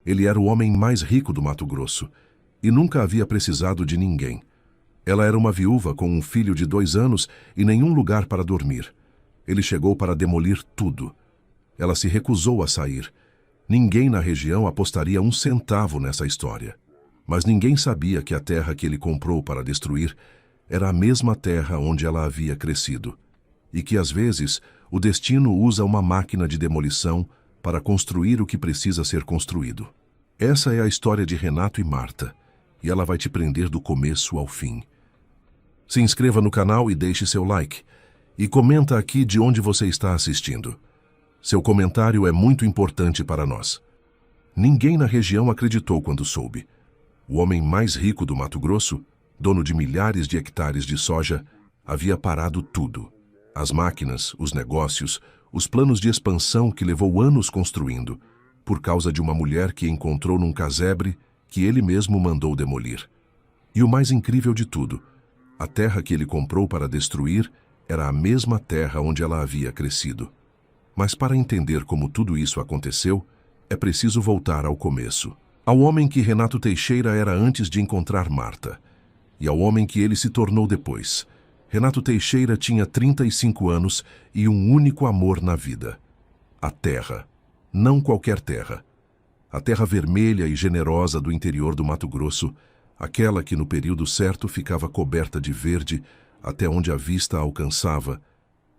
Ele era o homem mais rico do Mato Grosso e nunca havia precisado de ninguém. Ela era uma viúva com um filho de 2 anos e nenhum lugar para dormir. Ele chegou para demolir tudo. Ela se recusou a sair. Ninguém na região apostaria 1 centavo nessa história. Mas ninguém sabia que a terra que ele comprou para destruir era a mesma terra onde ela havia crescido. E que, às vezes, o destino usa uma máquina de demolição para construir o que precisa ser construído. Essa é a história de Renato e Marta, e ela vai te prender do começo ao fim. Se inscreva no canal e deixe seu like. E comenta aqui de onde você está assistindo. Seu comentário é muito importante para nós. Ninguém na região acreditou quando soube. O homem mais rico do Mato Grosso, dono de milhares de hectares de soja, havia parado tudo. As máquinas, os negócios, os planos de expansão que levou anos construindo, por causa de uma mulher que encontrou num casebre que ele mesmo mandou demolir. E o mais incrível de tudo, a terra que ele comprou para destruir era a mesma terra onde ela havia crescido. Mas para entender como tudo isso aconteceu, é preciso voltar ao começo. Ao homem que Renato Teixeira era antes de encontrar Marta, e ao homem que ele se tornou depois. Renato Teixeira tinha 35 anos e um único amor na vida: a terra. Não qualquer terra. A terra vermelha e generosa do interior do Mato Grosso, aquela que no período certo ficava coberta de verde até onde a vista alcançava,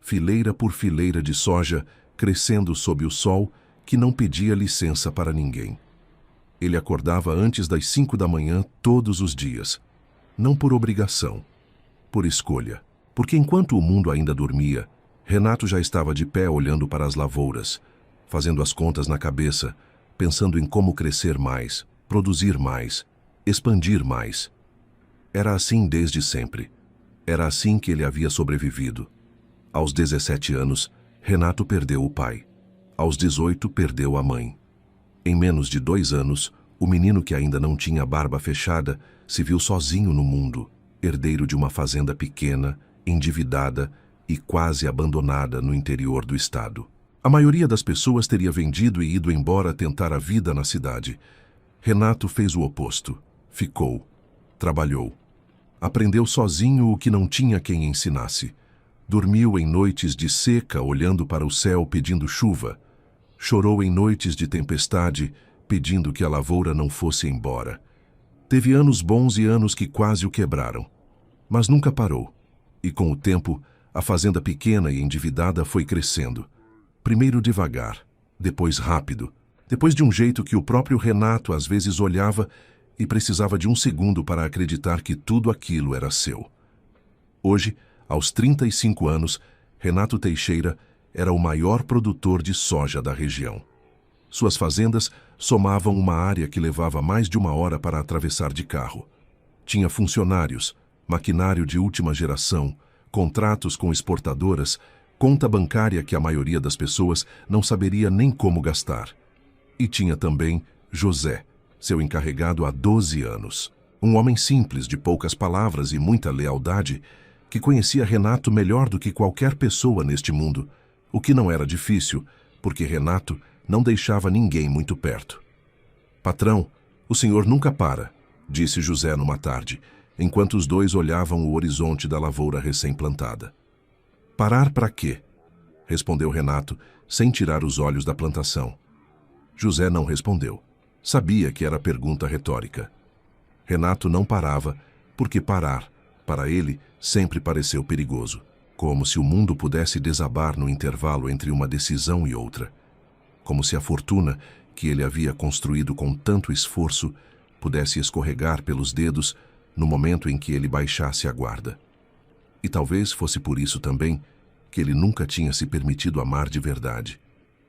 fileira por fileira de soja crescendo sob o sol que não pedia licença para ninguém. Ele acordava antes das 5 da manhã todos os dias, não por obrigação, por escolha. Porque enquanto o mundo ainda dormia, Renato já estava de pé olhando para as lavouras, fazendo as contas na cabeça, pensando em como crescer mais, produzir mais, expandir mais. Era assim desde sempre. Era assim que ele havia sobrevivido. Aos 17 anos, Renato perdeu o pai. Aos 18, perdeu a mãe. Em menos de 2 anos, o menino que ainda não tinha barba fechada se viu sozinho no mundo, herdeiro de uma fazenda pequena, endividada e quase abandonada no interior do estado. A maioria das pessoas teria vendido e ido embora tentar a vida na cidade. Renato fez o oposto. Ficou. Trabalhou. Aprendeu sozinho o que não tinha quem ensinasse. Dormiu em noites de seca olhando para o céu pedindo chuva. Chorou em noites de tempestade pedindo que a lavoura não fosse embora. Teve anos bons e anos que quase o quebraram. Mas nunca parou. E com o tempo, a fazenda pequena e endividada foi crescendo. Primeiro devagar, depois rápido, depois de um jeito que o próprio Renato às vezes olhava e precisava de 1 segundo para acreditar que tudo aquilo era seu. Hoje, aos 35 anos, Renato Teixeira era o maior produtor de soja da região. Suas fazendas somavam uma área que levava mais de 1 hora para atravessar de carro. Tinha funcionários, maquinário de última geração, contratos com exportadoras, conta bancária que a maioria das pessoas não saberia nem como gastar. E tinha também José, seu encarregado há 12 anos. Um homem simples, de poucas palavras e muita lealdade, que conhecia Renato melhor do que qualquer pessoa neste mundo, o que não era difícil, porque Renato não deixava ninguém muito perto. "Patrão, o senhor nunca para", disse José numa tarde, enquanto os dois olhavam o horizonte da lavoura recém-plantada. "Parar para quê?", respondeu Renato, sem tirar os olhos da plantação. José não respondeu. Sabia que era pergunta retórica. Renato não parava, porque parar, para ele, sempre pareceu perigoso, como se o mundo pudesse desabar no intervalo entre uma decisão e outra. Como se a fortuna, que ele havia construído com tanto esforço, pudesse escorregar pelos dedos no momento em que ele baixasse a guarda. E talvez fosse por isso também que ele nunca tinha se permitido amar de verdade.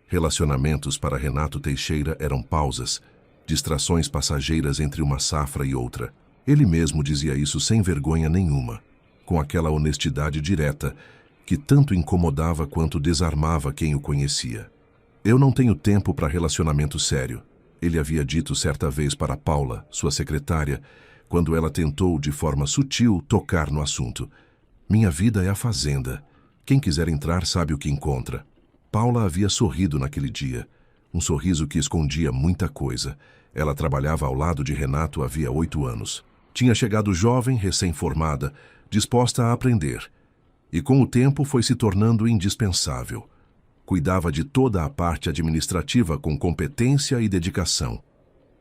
Relacionamentos para Renato Teixeira eram pausas, distrações passageiras entre uma safra e outra. Ele mesmo dizia isso sem vergonha nenhuma, com aquela honestidade direta que tanto incomodava quanto desarmava quem o conhecia. "Eu não tenho tempo para relacionamento sério", ele havia dito certa vez para Paula, sua secretária, quando ela tentou, de forma sutil, tocar no assunto. "Minha vida é a fazenda. Quem quiser entrar sabe o que encontra." Paula havia sorrido naquele dia, um sorriso que escondia muita coisa. Ela trabalhava ao lado de Renato havia 8 anos. Tinha chegado jovem, recém-formada, disposta a aprender. E com o tempo foi se tornando indispensável. Cuidava de toda a parte administrativa com competência e dedicação.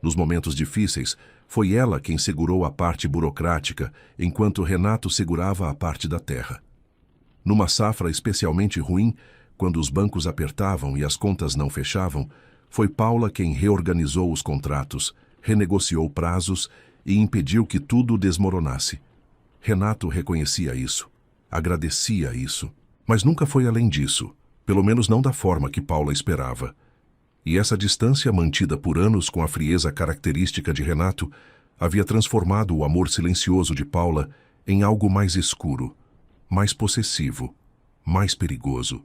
Nos momentos difíceis, foi ela quem segurou a parte burocrática, enquanto Renato segurava a parte da terra. Numa safra especialmente ruim, quando os bancos apertavam e as contas não fechavam, foi Paula quem reorganizou os contratos, renegociou prazos e impediu que tudo desmoronasse. Renato reconhecia isso, agradecia isso, mas nunca foi além disso, pelo menos não da forma que Paula esperava. E essa distância, mantida por anos com a frieza característica de Renato, havia transformado o amor silencioso de Paula em algo mais escuro, mais possessivo, mais perigoso.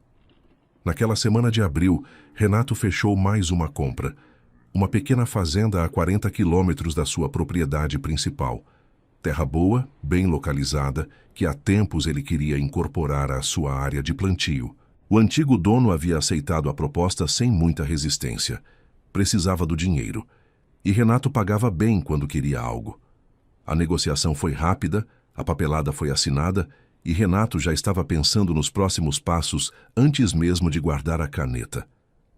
Naquela semana de abril, Renato fechou mais uma compra. Uma pequena fazenda a 40 quilômetros da sua propriedade principal. Terra boa, bem localizada, que há tempos ele queria incorporar à sua área de plantio. O antigo dono havia aceitado a proposta sem muita resistência. Precisava do dinheiro. E Renato pagava bem quando queria algo. A negociação foi rápida, a papelada foi assinada e Renato já estava pensando nos próximos passos antes mesmo de guardar a caneta.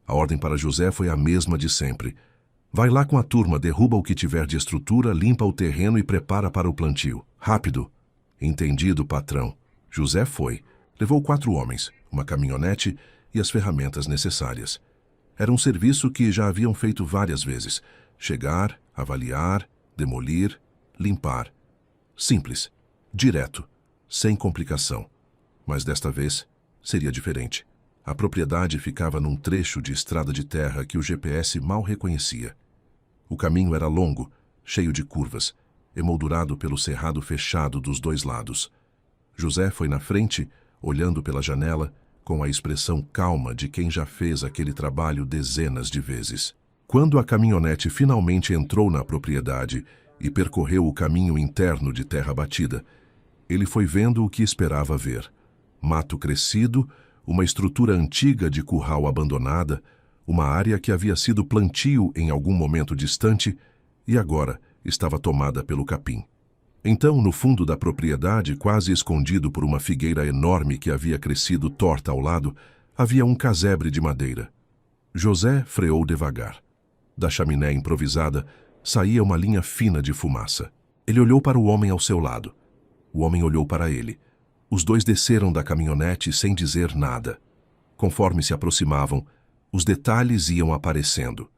A ordem para José foi a mesma de sempre. Vai lá com a turma, derruba o que tiver de estrutura, limpa o terreno e prepara para o plantio. Rápido. Entendido, patrão. José foi. Levou 4 homens, uma caminhonete e as ferramentas necessárias. Era um serviço que já haviam feito várias vezes. Chegar, avaliar, demolir, limpar. Simples. Direto. Sem complicação. Mas desta vez seria diferente. A propriedade ficava num trecho de estrada de terra que o GPS mal reconhecia. O caminho era longo, cheio de curvas, emoldurado pelo cerrado fechado dos 2 lados. José foi na frente, olhando pela janela, com a expressão calma de quem já fez aquele trabalho dezenas de vezes. Quando a caminhonete finalmente entrou na propriedade e percorreu o caminho interno de terra batida, ele foi vendo o que esperava ver. Mato crescido, uma estrutura antiga de curral abandonada, uma área que havia sido plantio em algum momento distante e agora estava tomada pelo capim. Então, no fundo da propriedade, quase escondido por uma figueira enorme que havia crescido torta ao lado, havia um casebre de madeira. José freou devagar. Da chaminé improvisada, saía uma linha fina de fumaça. Ele olhou para o homem ao seu lado. O homem olhou para ele. Os 2 desceram da caminhonete sem dizer nada. Conforme se aproximavam, os detalhes iam aparecendo.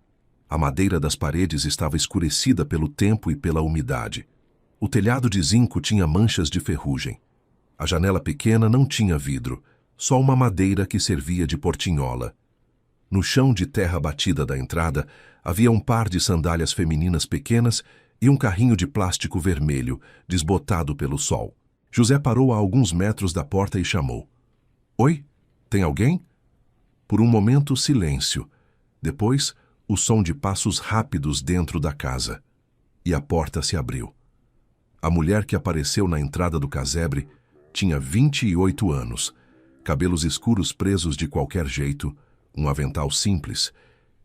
A madeira das paredes estava escurecida pelo tempo e pela umidade. O telhado de zinco tinha manchas de ferrugem. A janela pequena não tinha vidro, só uma madeira que servia de portinhola. No chão de terra batida da entrada, havia um par de sandálias femininas pequenas e um carrinho de plástico vermelho, desbotado pelo sol. José parou a alguns metros da porta e chamou. Oi? Tem alguém? Por um momento, silêncio. Depois, o som de passos rápidos dentro da casa. E a porta se abriu. A mulher que apareceu na entrada do casebre tinha 28 anos, cabelos escuros presos de qualquer jeito, um avental simples,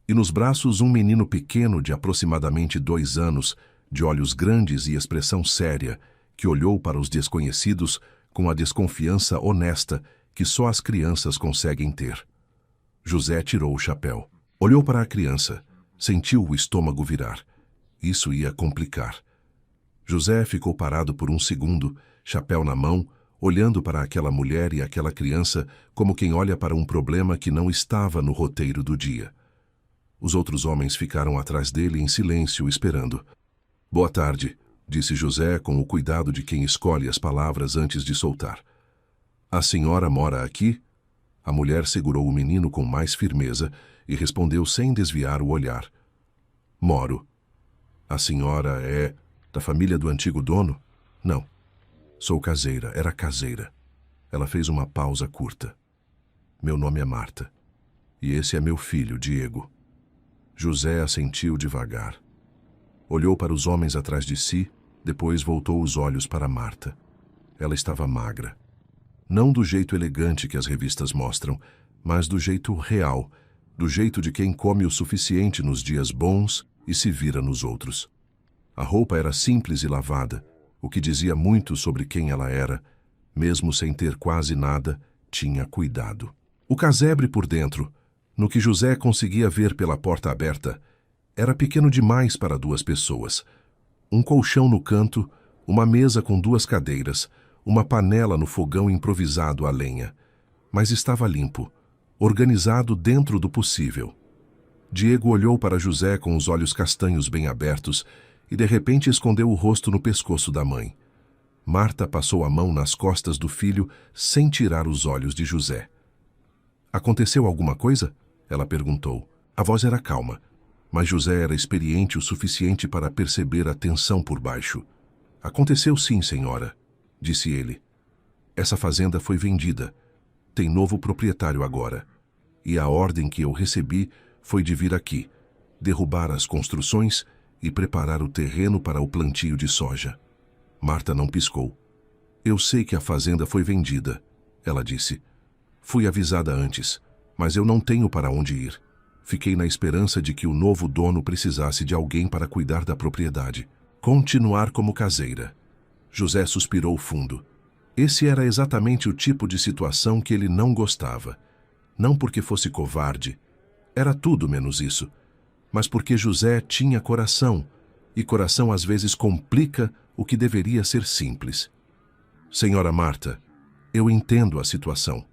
e nos braços um menino pequeno de aproximadamente 2 anos, de olhos grandes e expressão séria, que olhou para os desconhecidos com a desconfiança honesta que só as crianças conseguem ter. José tirou o chapéu. Olhou para a criança. Sentiu o estômago virar. Isso ia complicar. José ficou parado por um segundo, chapéu na mão, olhando para aquela mulher e aquela criança como quem olha para um problema que não estava no roteiro do dia. Os outros homens ficaram atrás dele em silêncio, esperando. Boa tarde, disse José com o cuidado de quem escolhe as palavras antes de soltar. A senhora mora aqui? A mulher segurou o menino com mais firmeza e respondeu sem desviar o olhar. Moro. A senhora é da família do antigo dono? Não. Sou caseira, era caseira. Ela fez uma pausa curta. Meu nome é Marta. E esse é meu filho, Diego. José assentiu devagar. Olhou para os homens atrás de si, depois voltou os olhos para Marta. Ela estava magra. Não do jeito elegante que as revistas mostram, mas do jeito real, do jeito de quem come o suficiente nos dias bons e se vira nos outros. A roupa era simples e lavada, o que dizia muito sobre quem ela era. Mesmo sem ter quase nada, tinha cuidado. O casebre por dentro, no que José conseguia ver pela porta aberta, era pequeno demais para 2 pessoas. Um colchão no canto, uma mesa com 2 cadeiras, uma panela no fogão improvisado a lenha. Mas estava limpo, organizado dentro do possível. Diego olhou para José com os olhos castanhos bem abertos e de repente escondeu o rosto no pescoço da mãe. Marta passou a mão nas costas do filho sem tirar os olhos de José. Aconteceu alguma coisa? Ela perguntou. A voz era calma, mas José era experiente o suficiente para perceber a tensão por baixo. Aconteceu sim, senhora, disse ele. Essa fazenda foi vendida. Tem novo proprietário agora. E a ordem que eu recebi foi de vir aqui, derrubar as construções e preparar o terreno para o plantio de soja. Marta não piscou. Eu sei que a fazenda foi vendida, ela disse. Fui avisada antes, mas eu não tenho para onde ir. Fiquei na esperança de que o novo dono precisasse de alguém para cuidar da propriedade. Continuar como caseira. José suspirou fundo. Esse era exatamente o tipo de situação que ele não gostava. Não porque fosse covarde. Era tudo menos isso. Mas porque José tinha coração, e coração às vezes complica o que deveria ser simples. Senhora Marta, eu entendo a situação,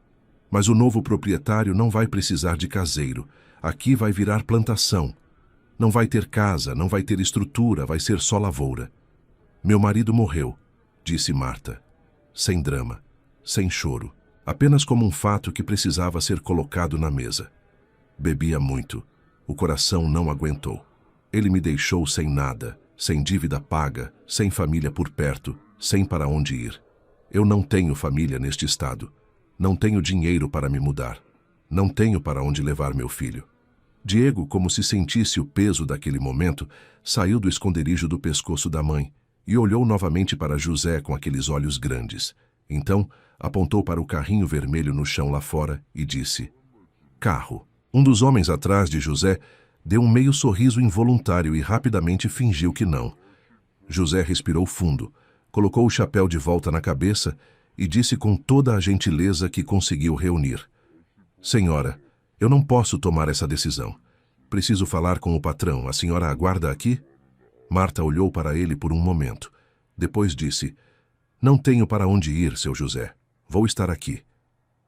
mas o novo proprietário não vai precisar de caseiro. Aqui vai virar plantação. Não vai ter casa, não vai ter estrutura, vai ser só lavoura. Meu marido morreu, disse Marta, sem drama, sem choro, apenas como um fato que precisava ser colocado na mesa. Bebia muito. O coração não aguentou. Ele me deixou sem nada, sem dívida paga, sem família por perto, sem para onde ir. Eu não tenho família neste estado. Não tenho dinheiro para me mudar. Não tenho para onde levar meu filho. Diego, como se sentisse o peso daquele momento, saiu do esconderijo do pescoço da mãe e olhou novamente para José com aqueles olhos grandes. Então, apontou para o carrinho vermelho no chão lá fora e disse: Carro. Um dos homens atrás de José deu um meio sorriso involuntário e rapidamente fingiu que não. José respirou fundo, colocou o chapéu de volta na cabeça e disse com toda a gentileza que conseguiu reunir: Senhora, eu não posso tomar essa decisão. Preciso falar com o patrão. A senhora aguarda aqui? Marta olhou para ele por um momento. Depois disse: Não tenho para onde ir, seu José. Vou estar aqui.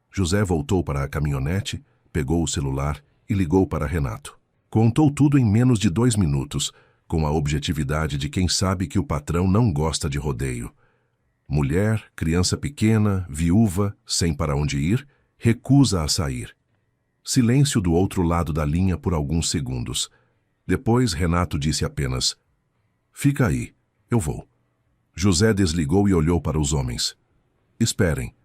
José voltou para a caminhonete, pegou o celular e ligou para Renato. Contou tudo em menos de 2 minutos, com a objetividade de quem sabe que o patrão não gosta de rodeio. Mulher, criança pequena, viúva, sem para onde ir, recusa a sair. Silêncio do outro lado da linha por alguns segundos. Depois Renato disse apenas: Fica aí, eu vou. José desligou e olhou para os homens. Esperem.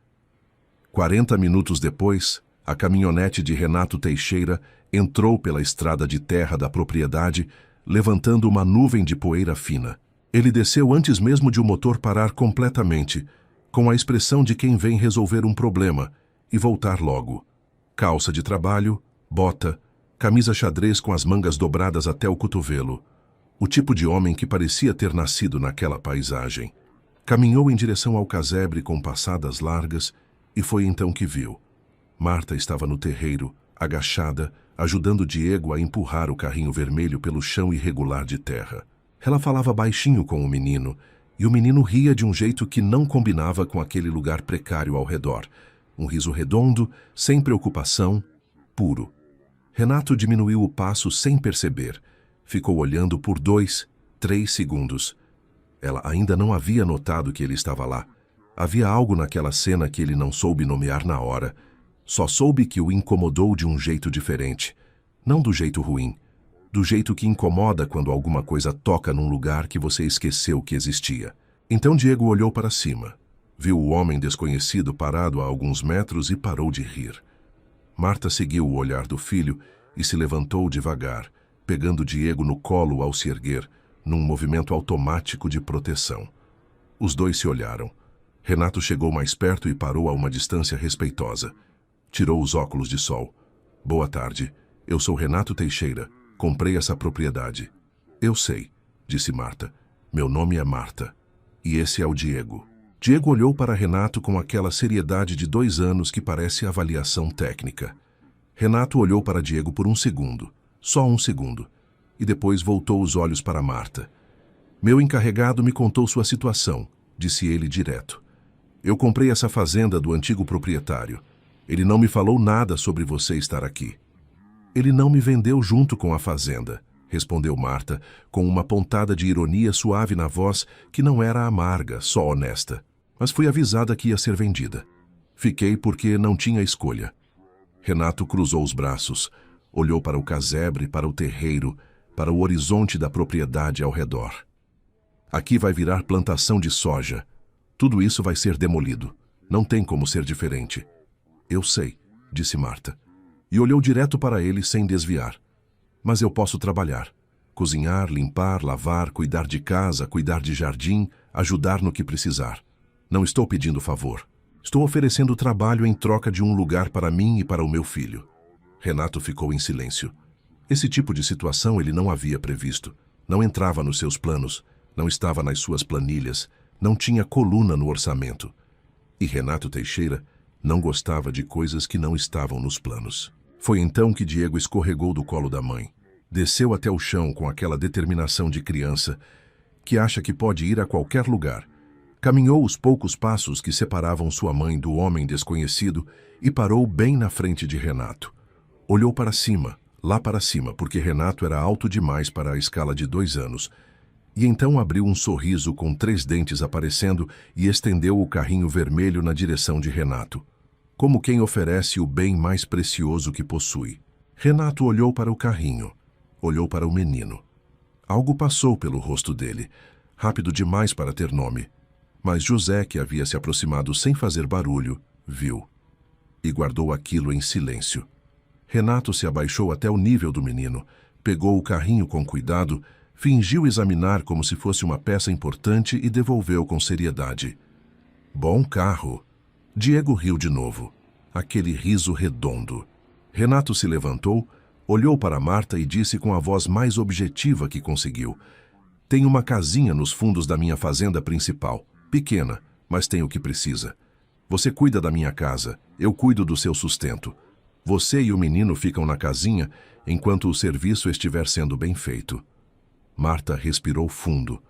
40 minutos depois, a caminhonete de Renato Teixeira entrou pela estrada de terra da propriedade, levantando uma nuvem de poeira fina. Ele desceu antes mesmo de o motor parar completamente, com a expressão de quem vem resolver um problema e voltar logo. Calça de trabalho, bota, camisa xadrez com as mangas dobradas até o cotovelo. O tipo de homem que parecia ter nascido naquela paisagem. Caminhou em direção ao casebre com passadas largas e foi então que viu. Marta estava no terreiro, agachada, ajudando Diego a empurrar o carrinho vermelho pelo chão irregular de terra. Ela falava baixinho com o menino, e o menino ria de um jeito que não combinava com aquele lugar precário ao redor. Um riso redondo, sem preocupação, puro. Renato diminuiu o passo sem perceber. Ficou olhando por 2, 3 segundos. Ela ainda não havia notado que ele estava lá. Havia algo naquela cena que ele não soube nomear na hora. Só soube que o incomodou de um jeito diferente. Não do jeito ruim. Do jeito que incomoda quando alguma coisa toca num lugar que você esqueceu que existia. Então Diego olhou para cima. Viu o homem desconhecido parado a alguns metros e parou de rir. Marta seguiu o olhar do filho e se levantou devagar, pegando Diego no colo ao se erguer, num movimento automático de proteção. Os dois se olharam. Renato chegou mais perto e parou a uma distância respeitosa. Tirou os óculos de sol. Boa tarde. Eu sou Renato Teixeira. Comprei essa propriedade. Eu sei, disse Marta. Meu nome é Marta. E esse é o Diego. Diego olhou para Renato com aquela seriedade de 2 anos que parece avaliação técnica. Renato olhou para Diego por um segundo, só um segundo, e depois voltou os olhos para Marta. Meu encarregado me contou sua situação, disse ele direto. Eu comprei essa fazenda do antigo proprietário. Ele não me falou nada sobre você estar aqui. Ele não me vendeu junto com a fazenda, respondeu Marta, com uma pontada de ironia suave na voz que não era amarga, só honesta. Mas fui avisada que ia ser vendida. Fiquei porque não tinha escolha. Renato cruzou os braços, olhou para o casebre, para o terreiro, para o horizonte da propriedade ao redor. Aqui vai virar plantação de soja. Tudo isso vai ser demolido. Não tem como ser diferente. Eu sei, disse Marta. E olhou direto para ele sem desviar. Mas eu posso trabalhar. Cozinhar, limpar, lavar, cuidar de casa, cuidar de jardim, ajudar no que precisar. Não estou pedindo favor. Estou oferecendo trabalho em troca de um lugar para mim e para o meu filho. Renato ficou em silêncio. Esse tipo de situação ele não havia previsto. Não entrava nos seus planos, não estava nas suas planilhas, não tinha coluna no orçamento. E Renato Teixeira não gostava de coisas que não estavam nos planos. Foi então que Diego escorregou do colo da mãe. Desceu até o chão com aquela determinação de criança que acha que pode ir a qualquer lugar. Caminhou os poucos passos que separavam sua mãe do homem desconhecido e parou bem na frente de Renato. Olhou para cima, lá para cima, porque Renato era alto demais para a escala de 2 anos, e então abriu um sorriso com 3 dentes aparecendo e estendeu o carrinho vermelho na direção de Renato, como quem oferece o bem mais precioso que possui. Renato olhou para o carrinho, olhou para o menino. Algo passou pelo rosto dele, rápido demais para ter nome. Mas José, que havia se aproximado sem fazer barulho, viu. E guardou aquilo em silêncio. Renato se abaixou até o nível do menino, pegou o carrinho com cuidado, fingiu examinar como se fosse uma peça importante e devolveu com seriedade. Bom carro. Diego riu de novo. Aquele riso redondo. Renato se levantou, olhou para Marta e disse com a voz mais objetiva que conseguiu. Tem uma casinha nos fundos da minha fazenda principal. Pequena, mas tem o que precisa. Você cuida da minha casa, eu cuido do seu sustento. Você e o menino ficam na casinha enquanto o serviço estiver sendo bem feito. Marta respirou fundo.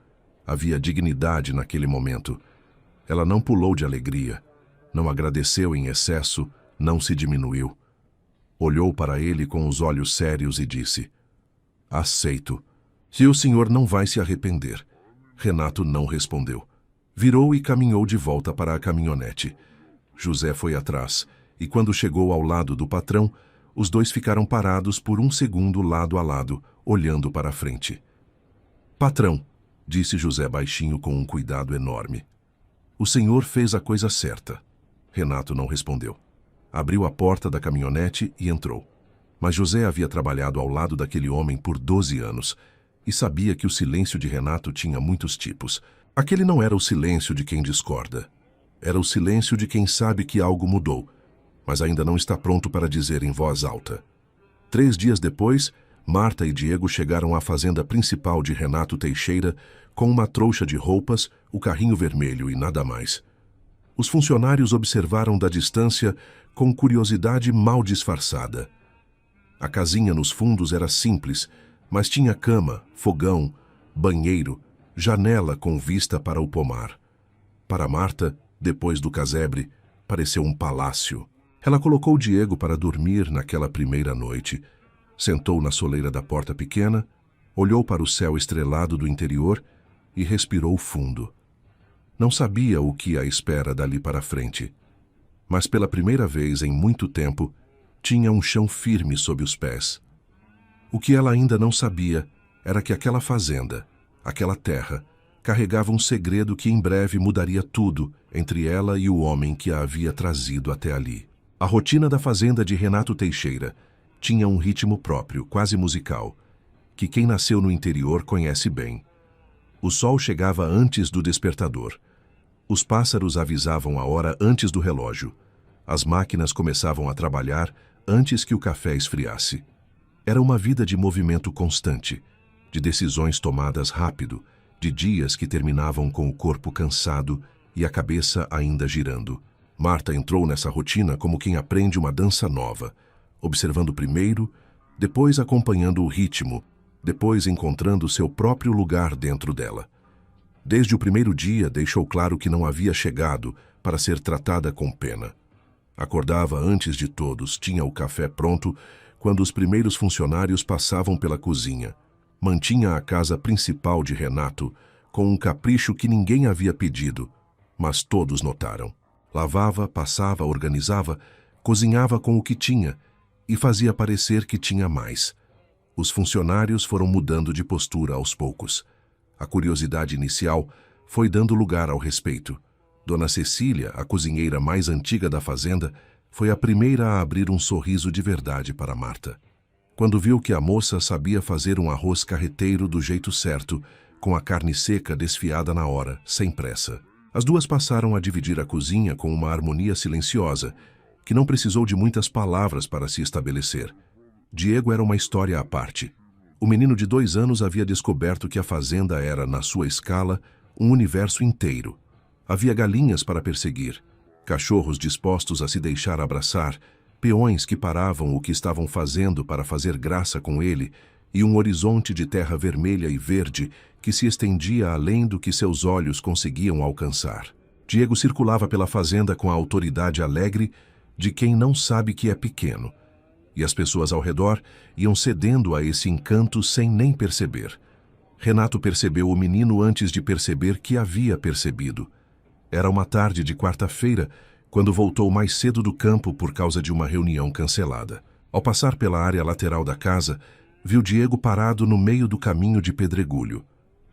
Havia dignidade naquele momento. Ela não pulou de alegria, não agradeceu em excesso, não se diminuiu. Olhou para ele com os olhos sérios e disse: Aceito. Se o senhor não vai se arrepender. Renato não respondeu. Virou e caminhou de volta para a caminhonete. José foi atrás, e quando chegou ao lado do patrão, os dois ficaram parados por um segundo lado a lado, olhando para a frente. Patrão, disse José baixinho com um cuidado enorme. O senhor fez a coisa certa. Renato não respondeu. Abriu a porta da caminhonete e entrou. Mas José havia trabalhado ao lado daquele homem por 12 anos e sabia que o silêncio de Renato tinha muitos tipos. Aquele não era o silêncio de quem discorda. Era o silêncio de quem sabe que algo mudou, mas ainda não está pronto para dizer em voz alta. 3 dias depois, Marta e Diego chegaram à fazenda principal de Renato Teixeira com uma trouxa de roupas, o carrinho vermelho e nada mais. Os funcionários observaram da distância com curiosidade mal disfarçada. A casinha nos fundos era simples, mas tinha cama, fogão, banheiro, janela com vista para o pomar. Para Marta, depois do casebre, pareceu um palácio. Ela colocou Diego para dormir naquela primeira noite, sentou na soleira da porta pequena, olhou para o céu estrelado do interior e respirou fundo. Não sabia o que a espera dali para frente, mas pela primeira vez em muito tempo, tinha um chão firme sob os pés. O que ela ainda não sabia era que aquela fazenda, aquela terra, carregava um segredo que em breve mudaria tudo entre ela e o homem que a havia trazido até ali. A rotina da fazenda de Renato Teixeira tinha um ritmo próprio, quase musical, que quem nasceu no interior conhece bem. O sol chegava antes do despertador. Os pássaros avisavam a hora antes do relógio. As máquinas começavam a trabalhar antes que o café esfriasse. Era uma vida de movimento constante, de decisões tomadas rápido, de dias que terminavam com o corpo cansado e a cabeça ainda girando. Marta entrou nessa rotina como quem aprende uma dança nova, observando primeiro, depois acompanhando o ritmo, depois encontrando seu próprio lugar dentro dela. Desde o primeiro dia, deixou claro que não havia chegado para ser tratada com pena. Acordava antes de todos, tinha o café pronto quando os primeiros funcionários passavam pela cozinha. Mantinha a casa principal de Renato com um capricho que ninguém havia pedido, mas todos notaram. Lavava, passava, organizava, cozinhava com o que tinha e fazia parecer que tinha mais. Os funcionários foram mudando de postura aos poucos. A curiosidade inicial foi dando lugar ao respeito. Dona Cecília, a cozinheira mais antiga da fazenda, foi a primeira a abrir um sorriso de verdade para Marta. Quando viu que a moça sabia fazer um arroz carreteiro do jeito certo, com a carne seca desfiada na hora, sem pressa. As duas passaram a dividir a cozinha com uma harmonia silenciosa, que não precisou de muitas palavras para se estabelecer. Diego era uma história à parte. O menino de 2 anos havia descoberto que a fazenda era, na sua escala, um universo inteiro. Havia galinhas para perseguir, cachorros dispostos a se deixar abraçar, peões que paravam o que estavam fazendo para fazer graça com ele, e um horizonte de terra vermelha e verde que se estendia além do que seus olhos conseguiam alcançar. Diego circulava pela fazenda com a autoridade alegre de quem não sabe que é pequeno, e as pessoas ao redor iam cedendo a esse encanto sem nem perceber. Renato percebeu o menino antes de perceber que havia percebido. Era uma tarde de quarta-feira, quando voltou mais cedo do campo por causa de uma reunião cancelada. Ao passar pela área lateral da casa, viu Diego parado no meio do caminho de pedregulho,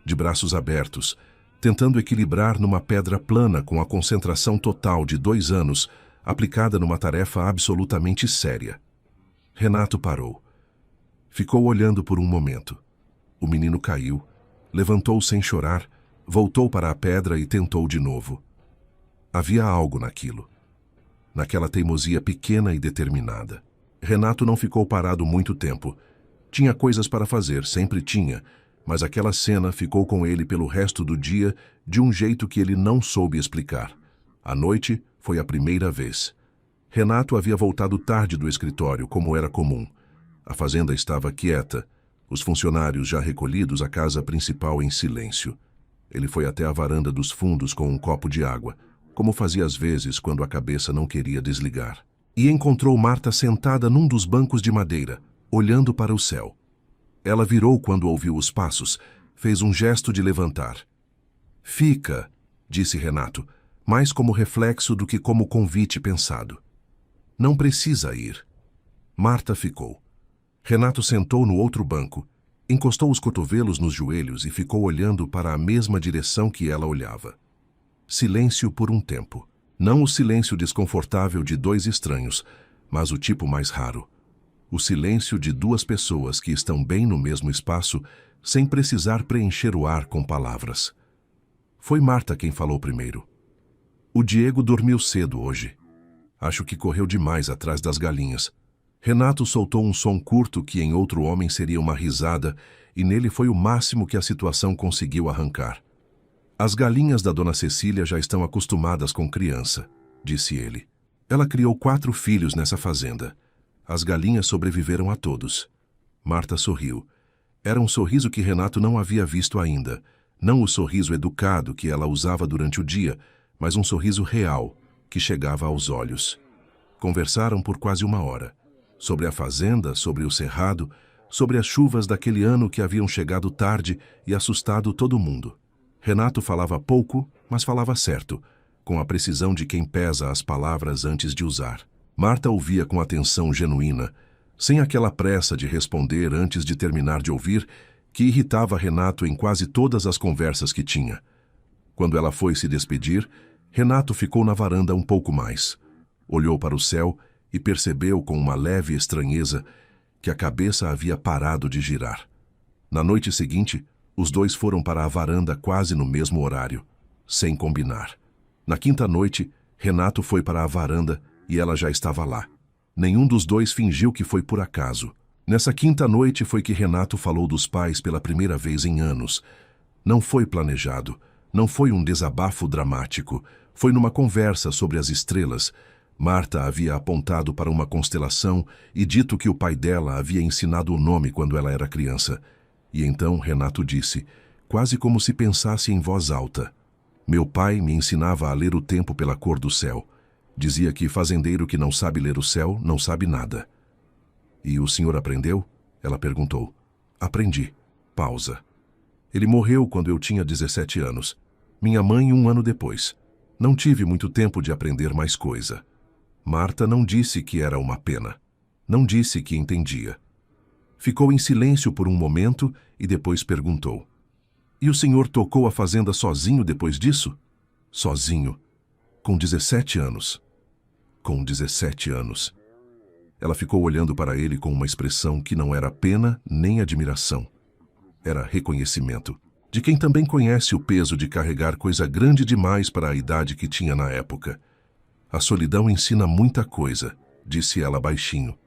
de braços abertos, tentando equilibrar numa pedra plana com a concentração total de 2 anos, aplicada numa tarefa absolutamente séria. Renato parou. Ficou olhando por um momento. O menino caiu, levantou sem chorar, voltou para a pedra e tentou de novo. Havia algo naquilo, naquela teimosia pequena e determinada. Renato não ficou parado muito tempo. Tinha coisas para fazer, sempre tinha, mas aquela cena ficou com ele pelo resto do dia de um jeito que ele não soube explicar. À noite foi a primeira vez. Renato havia voltado tarde do escritório, como era comum. A fazenda estava quieta, os funcionários já recolhidos à casa principal em silêncio. Ele foi até a varanda dos fundos com um copo de água, como fazia às vezes quando a cabeça não queria desligar. E encontrou Marta sentada num dos bancos de madeira, olhando para o céu. Ela virou quando ouviu os passos, fez um gesto de levantar. "Fica", disse Renato, mais como reflexo do que como convite pensado. "Não precisa ir." Marta ficou. Renato sentou no outro banco, encostou os cotovelos nos joelhos e ficou olhando para a mesma direção que ela olhava. Silêncio por um tempo. Não o silêncio desconfortável de 2 estranhos, mas o tipo mais raro. O silêncio de 2 pessoas que estão bem no mesmo espaço, sem precisar preencher o ar com palavras. Foi Marta quem falou primeiro. "O Diego dormiu cedo hoje. Acho que correu demais atrás das galinhas." Renato soltou um som curto que em outro homem seria uma risada, e nele foi o máximo que a situação conseguiu arrancar. "As galinhas da Dona Cecília já estão acostumadas com criança", disse ele. "Ela criou 4 filhos nessa fazenda. As galinhas sobreviveram a todos." Marta sorriu. Era um sorriso que Renato não havia visto ainda. Não o sorriso educado que ela usava durante o dia, mas um sorriso real, que chegava aos olhos. Conversaram por quase 1 hora. Sobre a fazenda, sobre o cerrado, sobre as chuvas daquele ano que haviam chegado tarde e assustado todo mundo. Renato falava pouco, mas falava certo, com a precisão de quem pesa as palavras antes de usar. Marta ouvia com atenção genuína, sem aquela pressa de responder antes de terminar de ouvir, que irritava Renato em quase todas as conversas que tinha. Quando ela foi se despedir, Renato ficou na varanda um pouco mais. Olhou para o céu e percebeu com uma leve estranheza que a cabeça havia parado de girar. Na noite seguinte, os 2 foram para a varanda quase no mesmo horário, sem combinar. Na 5ª noite, Renato foi para a varanda e ela já estava lá. Nenhum dos 2 fingiu que foi por acaso. Nessa quinta noite foi que Renato falou dos pais pela primeira vez em anos. Não foi planejado, não foi um desabafo dramático, foi numa conversa sobre as estrelas. Marta havia apontado para uma constelação e dito que o pai dela havia ensinado o nome quando ela era criança. E então Renato disse, quase como se pensasse em voz alta: meu pai me ensinava a ler o tempo pela cor do céu. Dizia que fazendeiro que não sabe ler o céu não sabe nada. E o senhor aprendeu? Ela perguntou. Aprendi. Pausa. Ele morreu quando eu tinha 17 anos. Minha mãe 1 ano depois. Não tive muito tempo de aprender mais coisa. Marta não disse que era uma pena. Não disse que entendia. Ficou em silêncio por um momento e depois perguntou. E o senhor tocou a fazenda sozinho depois disso? Sozinho. Com 17 anos. Com 17 anos. Ela ficou olhando para ele com uma expressão que não era pena nem admiração. Era reconhecimento, de quem também conhece o peso de carregar coisa grande demais para a idade que tinha na época. A solidão ensina muita coisa, disse ela baixinho.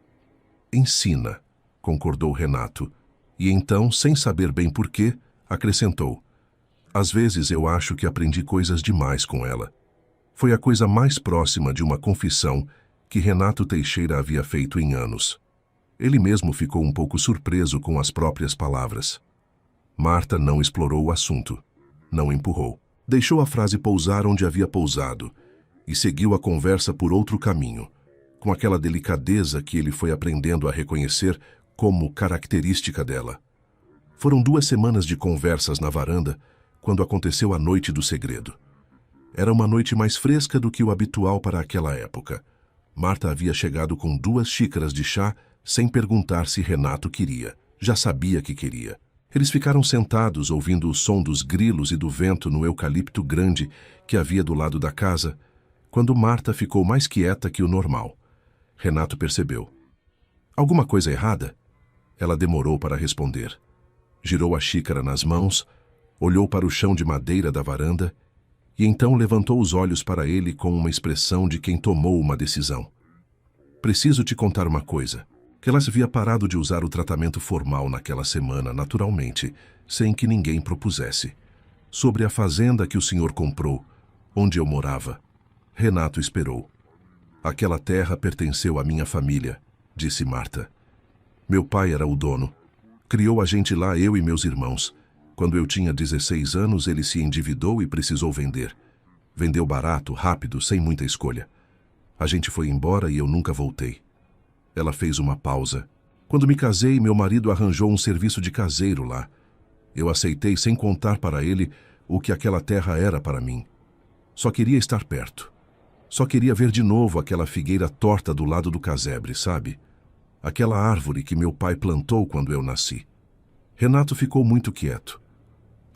Ensina, concordou Renato, e então, sem saber bem porquê, acrescentou. Às vezes eu acho que aprendi coisas demais com ela. Foi a coisa mais próxima de uma confissão que Renato Teixeira havia feito em anos. Ele mesmo ficou um pouco surpreso com as próprias palavras. Marta não explorou o assunto. Não empurrou. Deixou a frase pousar onde havia pousado e seguiu a conversa por outro caminho, com aquela delicadeza que ele foi aprendendo a reconhecer como característica dela. Foram 2 semanas de conversas na varanda quando aconteceu a noite do segredo. Era uma noite mais fresca do que o habitual para aquela época. Marta havia chegado com 2 xícaras de chá sem perguntar se Renato queria. Já sabia que queria. Eles ficaram sentados ouvindo o som dos grilos e do vento no eucalipto grande que havia do lado da casa, quando Marta ficou mais quieta que o normal. Renato percebeu. Alguma coisa errada? Ela demorou para responder. Girou a xícara nas mãos, olhou para o chão de madeira da varanda e então levantou os olhos para ele com uma expressão de quem tomou uma decisão. Preciso te contar uma coisa. Que ela havia parado de usar o tratamento formal naquela semana, naturalmente, sem que ninguém propusesse. Sobre a fazenda que o senhor comprou, onde eu morava. Renato esperou. Aquela terra pertenceu à minha família, disse Marta. Meu pai era o dono. Criou a gente lá, eu e meus irmãos. Quando eu tinha 16 anos, ele se endividou e precisou vender. Vendeu barato, rápido, sem muita escolha. A gente foi embora e eu nunca voltei. Ela fez uma pausa. Quando me casei, meu marido arranjou um serviço de caseiro lá. Eu aceitei sem contar para ele o que aquela terra era para mim. Só queria estar perto. Só queria ver de novo aquela figueira torta do lado do casebre, sabe? Aquela árvore que meu pai plantou quando eu nasci. Renato ficou muito quieto.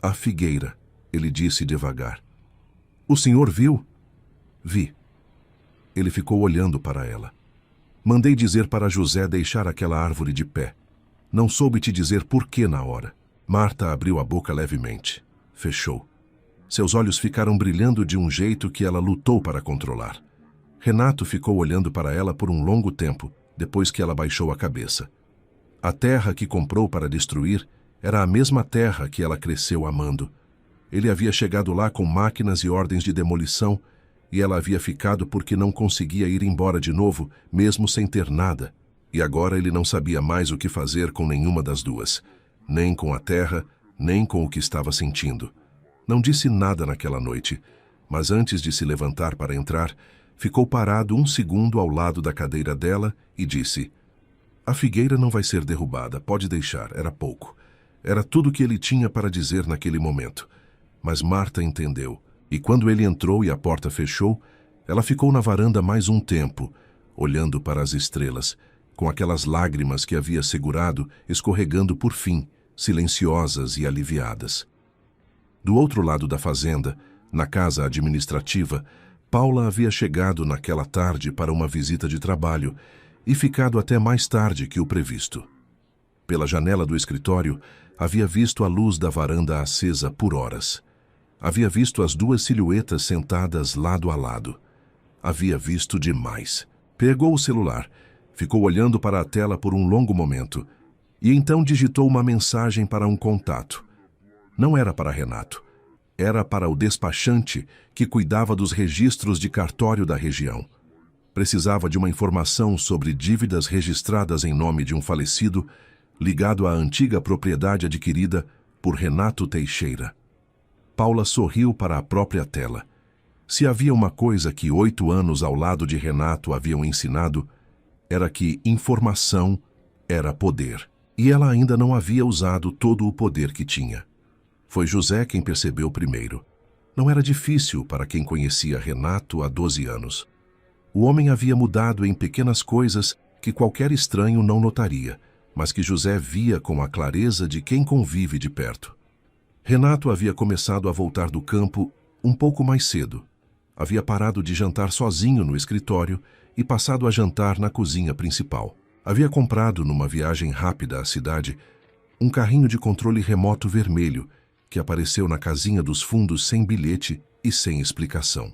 A figueira, ele disse devagar. O senhor viu? Vi. Ele ficou olhando para ela. Mandei dizer para José deixar aquela árvore de pé. Não soube te dizer por que na hora. Marta abriu a boca levemente. Fechou. Seus olhos ficaram brilhando de um jeito que ela lutou para controlar. Renato ficou olhando para ela por um longo tempo, depois que ela baixou a cabeça. A terra que comprou para destruir era a mesma terra que ela cresceu amando. Ele havia chegado lá com máquinas e ordens de demolição, e ela havia ficado porque não conseguia ir embora de novo, mesmo sem ter nada. E agora ele não sabia mais o que fazer com nenhuma das duas, nem com a terra, nem com o que estava sentindo. Não disse nada naquela noite, mas antes de se levantar para entrar, ficou parado 1 segundo ao lado da cadeira dela e disse: a figueira não vai ser derrubada, pode deixar, era pouco. Era tudo que ele tinha para dizer naquele momento. Mas Marta entendeu. E quando ele entrou e a porta fechou, ela ficou na varanda mais um tempo, olhando para as estrelas, com aquelas lágrimas que havia segurado, escorregando por fim, silenciosas e aliviadas. Do outro lado da fazenda, na casa administrativa, Paula havia chegado naquela tarde para uma visita de trabalho e ficado até mais tarde que o previsto. Pela janela do escritório, havia visto a luz da varanda acesa por horas. Havia visto as 2 silhuetas sentadas lado a lado. Havia visto demais. Pegou o celular Ficou olhando para a tela por um longo momento e então digitou uma mensagem para um contato. Não era para Renato. Era para o despachante que cuidava dos registros de cartório da região. Precisava de uma informação sobre dívidas registradas em nome de um falecido, ligado à antiga propriedade adquirida por Renato Teixeira. Paula sorriu para a própria tela. Se havia uma coisa que 8 anos ao lado de Renato haviam ensinado, era que informação era poder. E ela ainda não havia usado todo o poder que tinha. Foi José quem percebeu primeiro. Não era difícil para quem conhecia Renato há 12 anos. O homem havia mudado em pequenas coisas que qualquer estranho não notaria, mas que José via com a clareza de quem convive de perto. Renato havia começado a voltar do campo um pouco mais cedo. Havia parado de jantar sozinho no escritório e passado a jantar na cozinha principal. Havia comprado, numa viagem rápida à cidade, um carrinho de controle remoto vermelho que apareceu na casinha dos fundos sem bilhete e sem explicação.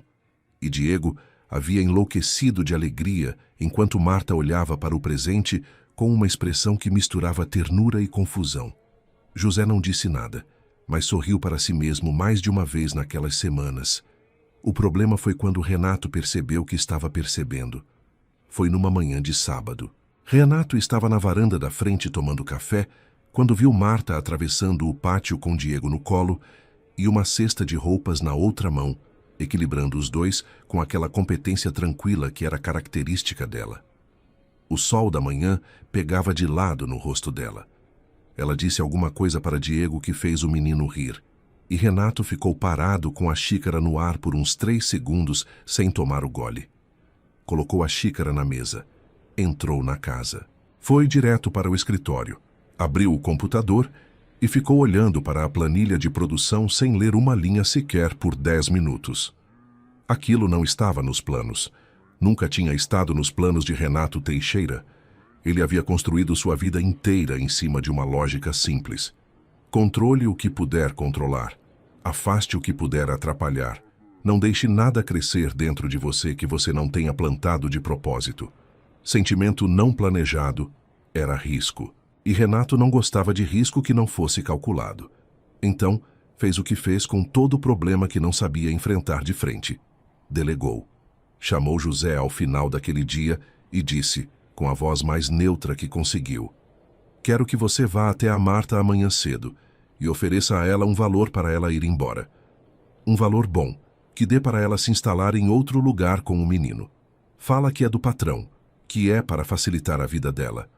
E Diego havia enlouquecido de alegria enquanto Marta olhava para o presente com uma expressão que misturava ternura e confusão. José não disse nada, mas sorriu para si mesmo mais de uma vez naquelas semanas. O problema foi quando Renato percebeu que estava percebendo. Foi numa manhã de sábado. Renato estava na varanda da frente tomando café quando viu Marta atravessando o pátio com Diego no colo e uma cesta de roupas na outra mão, equilibrando os dois com aquela competência tranquila que era característica dela. O sol da manhã pegava de lado no rosto dela. Ela disse alguma coisa para Diego que fez o menino rir, e Renato ficou parado com a xícara no ar por uns 3 segundos sem tomar o gole. Colocou a xícara na mesa. Entrou na casa. Foi direto para o escritório. Abriu o computador e ficou olhando para a planilha de produção sem ler uma linha sequer por 10 minutos. Aquilo não estava nos planos. Nunca tinha estado nos planos de Renato Teixeira. Ele havia construído sua vida inteira em cima de uma lógica simples. Controle o que puder controlar. Afaste o que puder atrapalhar. Não deixe nada crescer dentro de você que você não tenha plantado de propósito. Sentimento não planejado era risco. E Renato não gostava de risco que não fosse calculado. Então, fez o que fez com todo o problema que não sabia enfrentar de frente. Delegou. Chamou José ao final daquele dia e disse, com a voz mais neutra que conseguiu: "Quero que você vá até a Marta amanhã cedo e ofereça a ela um valor para ela ir embora. Um valor bom, que dê para ela se instalar em outro lugar com o menino. Fala que é do patrão, que é para facilitar a vida dela."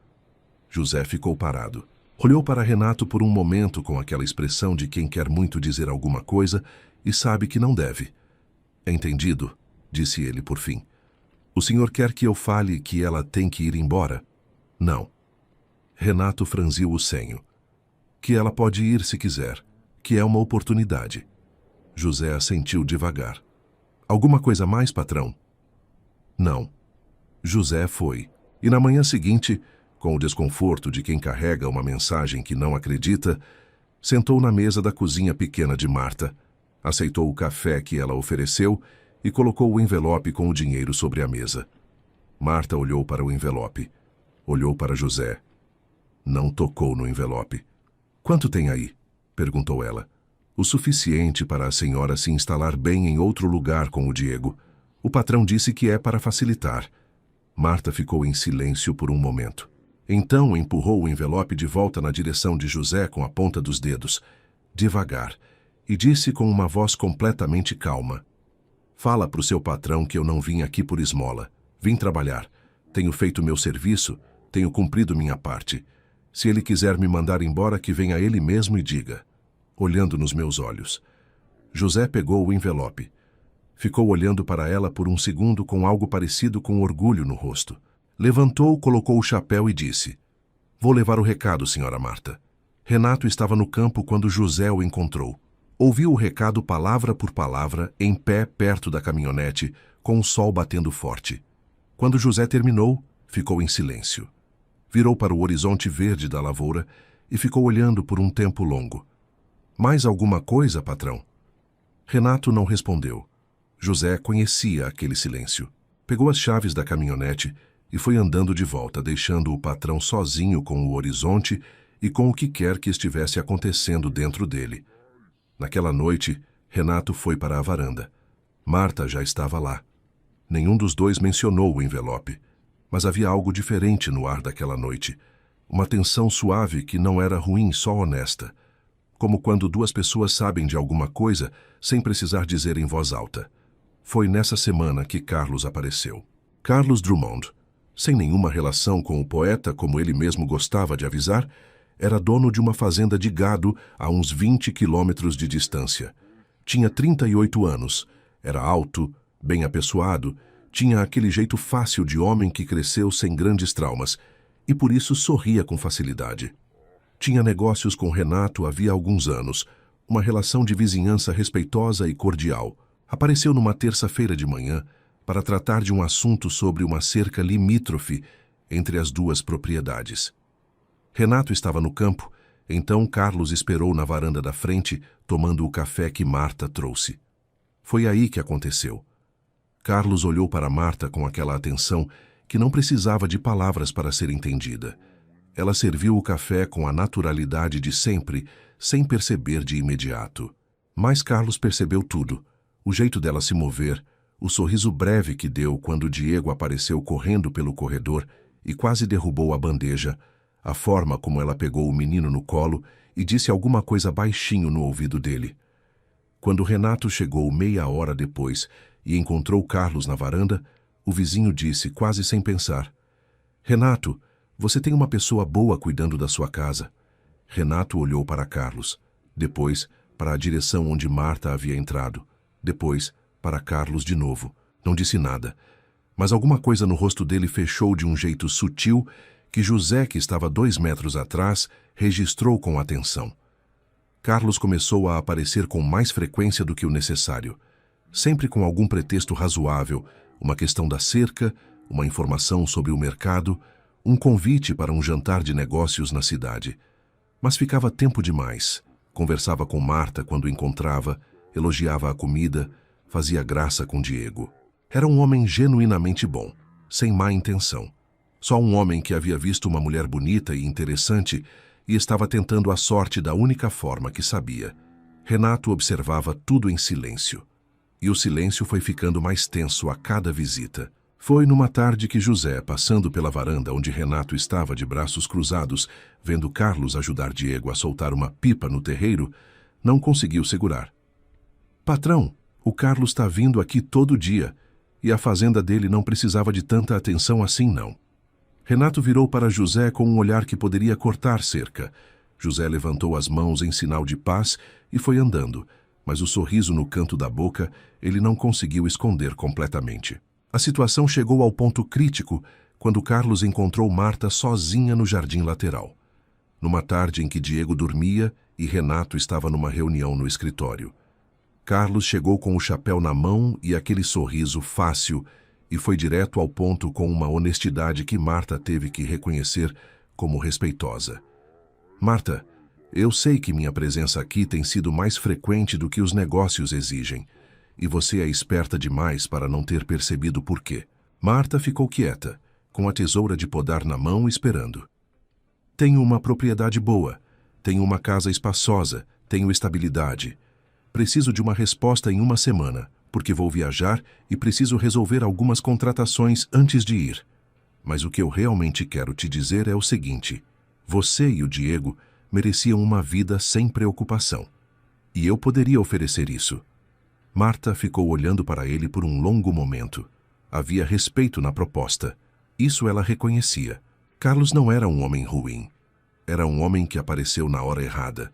José ficou parado. Olhou para Renato por um momento com aquela expressão de quem quer muito dizer alguma coisa e sabe que não deve. "Entendido", disse ele por fim. "O senhor quer que eu fale que ela tem que ir embora?" "Não." Renato franziu o senho. "Que ela pode ir se quiser, que é uma oportunidade." José assentiu devagar. "Alguma coisa mais, patrão?" "Não." José foi. E na manhã seguinte, com o desconforto de quem carrega uma mensagem que não acredita, sentou na mesa da cozinha pequena de Marta, aceitou o café que ela ofereceu e colocou o envelope com o dinheiro sobre a mesa. Marta olhou para o envelope. Olhou para José. Não tocou no envelope. "Quanto tem aí?" perguntou ela. "O suficiente para a senhora se instalar bem em outro lugar com o Diego. O patrão disse que é para facilitar." Marta ficou em silêncio por um momento. Então empurrou o envelope de volta na direção de José com a ponta dos dedos, devagar, e disse com uma voz completamente calma: "Fala para o seu patrão que eu não vim aqui por esmola. Vim trabalhar. Tenho feito meu serviço, tenho cumprido minha parte. Se ele quiser me mandar embora, que venha ele mesmo e diga." Olhando nos meus olhos. José pegou o envelope. Ficou olhando para ela por um segundo com algo parecido com orgulho no rosto. Levantou, colocou o chapéu e disse: "Vou levar o recado, senhora Marta." Renato estava no campo quando José o encontrou. Ouviu o recado palavra por palavra, em pé perto da caminhonete, com o sol batendo forte. Quando José terminou, ficou em silêncio. Virou para o horizonte verde da lavoura e ficou olhando por um tempo longo. "Mais alguma coisa, patrão?" Renato não respondeu. José conhecia aquele silêncio. Pegou as chaves da caminhonete e foi andando de volta, deixando o patrão sozinho com o horizonte e com o que quer que estivesse acontecendo dentro dele. Naquela noite, Renato foi para a varanda. Marta já estava lá. Nenhum dos dois mencionou o envelope, mas havia algo diferente no ar daquela noite. Uma tensão suave que não era ruim, só honesta. Como quando duas pessoas sabem de alguma coisa sem precisar dizer em voz alta. Foi nessa semana que Carlos apareceu. Carlos Drummond, sem nenhuma relação com o poeta, como ele mesmo gostava de avisar, era dono de uma fazenda de gado a uns 20 quilômetros de distância. Tinha 38 anos, era alto, bem apessoado, tinha aquele jeito fácil de homem que cresceu sem grandes traumas e por isso sorria com facilidade. Tinha negócios com Renato havia alguns anos, uma relação de vizinhança respeitosa e cordial. Apareceu numa terça-feira de manhã para tratar de um assunto sobre uma cerca limítrofe entre as duas propriedades. Renato estava no campo, então Carlos esperou na varanda da frente, tomando o café que Marta trouxe. Foi aí que aconteceu. Carlos olhou para Marta com aquela atenção que não precisava de palavras para ser entendida. Ela serviu o café com a naturalidade de sempre, sem perceber de imediato. Mas Carlos percebeu tudo. O jeito dela se mover, o sorriso breve que deu quando Diego apareceu correndo pelo corredor e quase derrubou a bandeja, a forma como ela pegou o menino no colo e disse alguma coisa baixinho no ouvido dele. Quando Renato chegou meia hora depois e encontrou Carlos na varanda, o vizinho disse, quase sem pensar: "Renato, você tem uma pessoa boa cuidando da sua casa." Renato olhou para Carlos, depois para a direção onde Marta havia entrado, depois para Carlos de novo. Não disse nada, mas alguma coisa no rosto dele fechou de um jeito sutil que José, que estava 2 metros atrás, registrou com atenção. Carlos começou a aparecer com mais frequência do que o necessário, sempre com algum pretexto razoável, uma questão da cerca, uma informação sobre o mercado, um convite para um jantar de negócios na cidade. Mas ficava tempo demais. Conversava com Marta quando encontrava, elogiava a comida, fazia graça com Diego. Era um homem genuinamente bom, sem má intenção. Só um homem que havia visto uma mulher bonita e interessante e estava tentando a sorte da única forma que sabia. Renato observava tudo em silêncio. E o silêncio foi ficando mais tenso a cada visita. Foi numa tarde que José, passando pela varanda onde Renato estava de braços cruzados, vendo Carlos ajudar Diego a soltar uma pipa no terreiro, não conseguiu segurar. "Patrão, o Carlos está vindo aqui todo dia, e a fazenda dele não precisava de tanta atenção assim, não." Renato virou para José com um olhar que poderia cortar cerca. José levantou as mãos em sinal de paz e foi andando, mas o sorriso no canto da boca ele não conseguiu esconder completamente. A situação chegou ao ponto crítico quando Carlos encontrou Marta sozinha no jardim lateral. Numa tarde em que Diego dormia e Renato estava numa reunião no escritório. Carlos chegou com o chapéu na mão e aquele sorriso fácil e foi direto ao ponto com uma honestidade que Marta teve que reconhecer como respeitosa. "Marta, eu sei que minha presença aqui tem sido mais frequente do que os negócios exigem, e você é esperta demais para não ter percebido por quê." Marta ficou quieta, com a tesoura de podar na mão, esperando. "Tenho uma propriedade boa, tenho uma casa espaçosa, tenho estabilidade. Preciso de uma resposta em 1 semana, porque vou viajar e preciso resolver algumas contratações antes de ir. Mas o que eu realmente quero te dizer é o seguinte: você e o Diego mereciam uma vida sem preocupação. E eu poderia oferecer isso." Marta ficou olhando para ele por um longo momento. Havia respeito na proposta. Isso ela reconhecia. Carlos não era um homem ruim. Era um homem que apareceu na hora errada.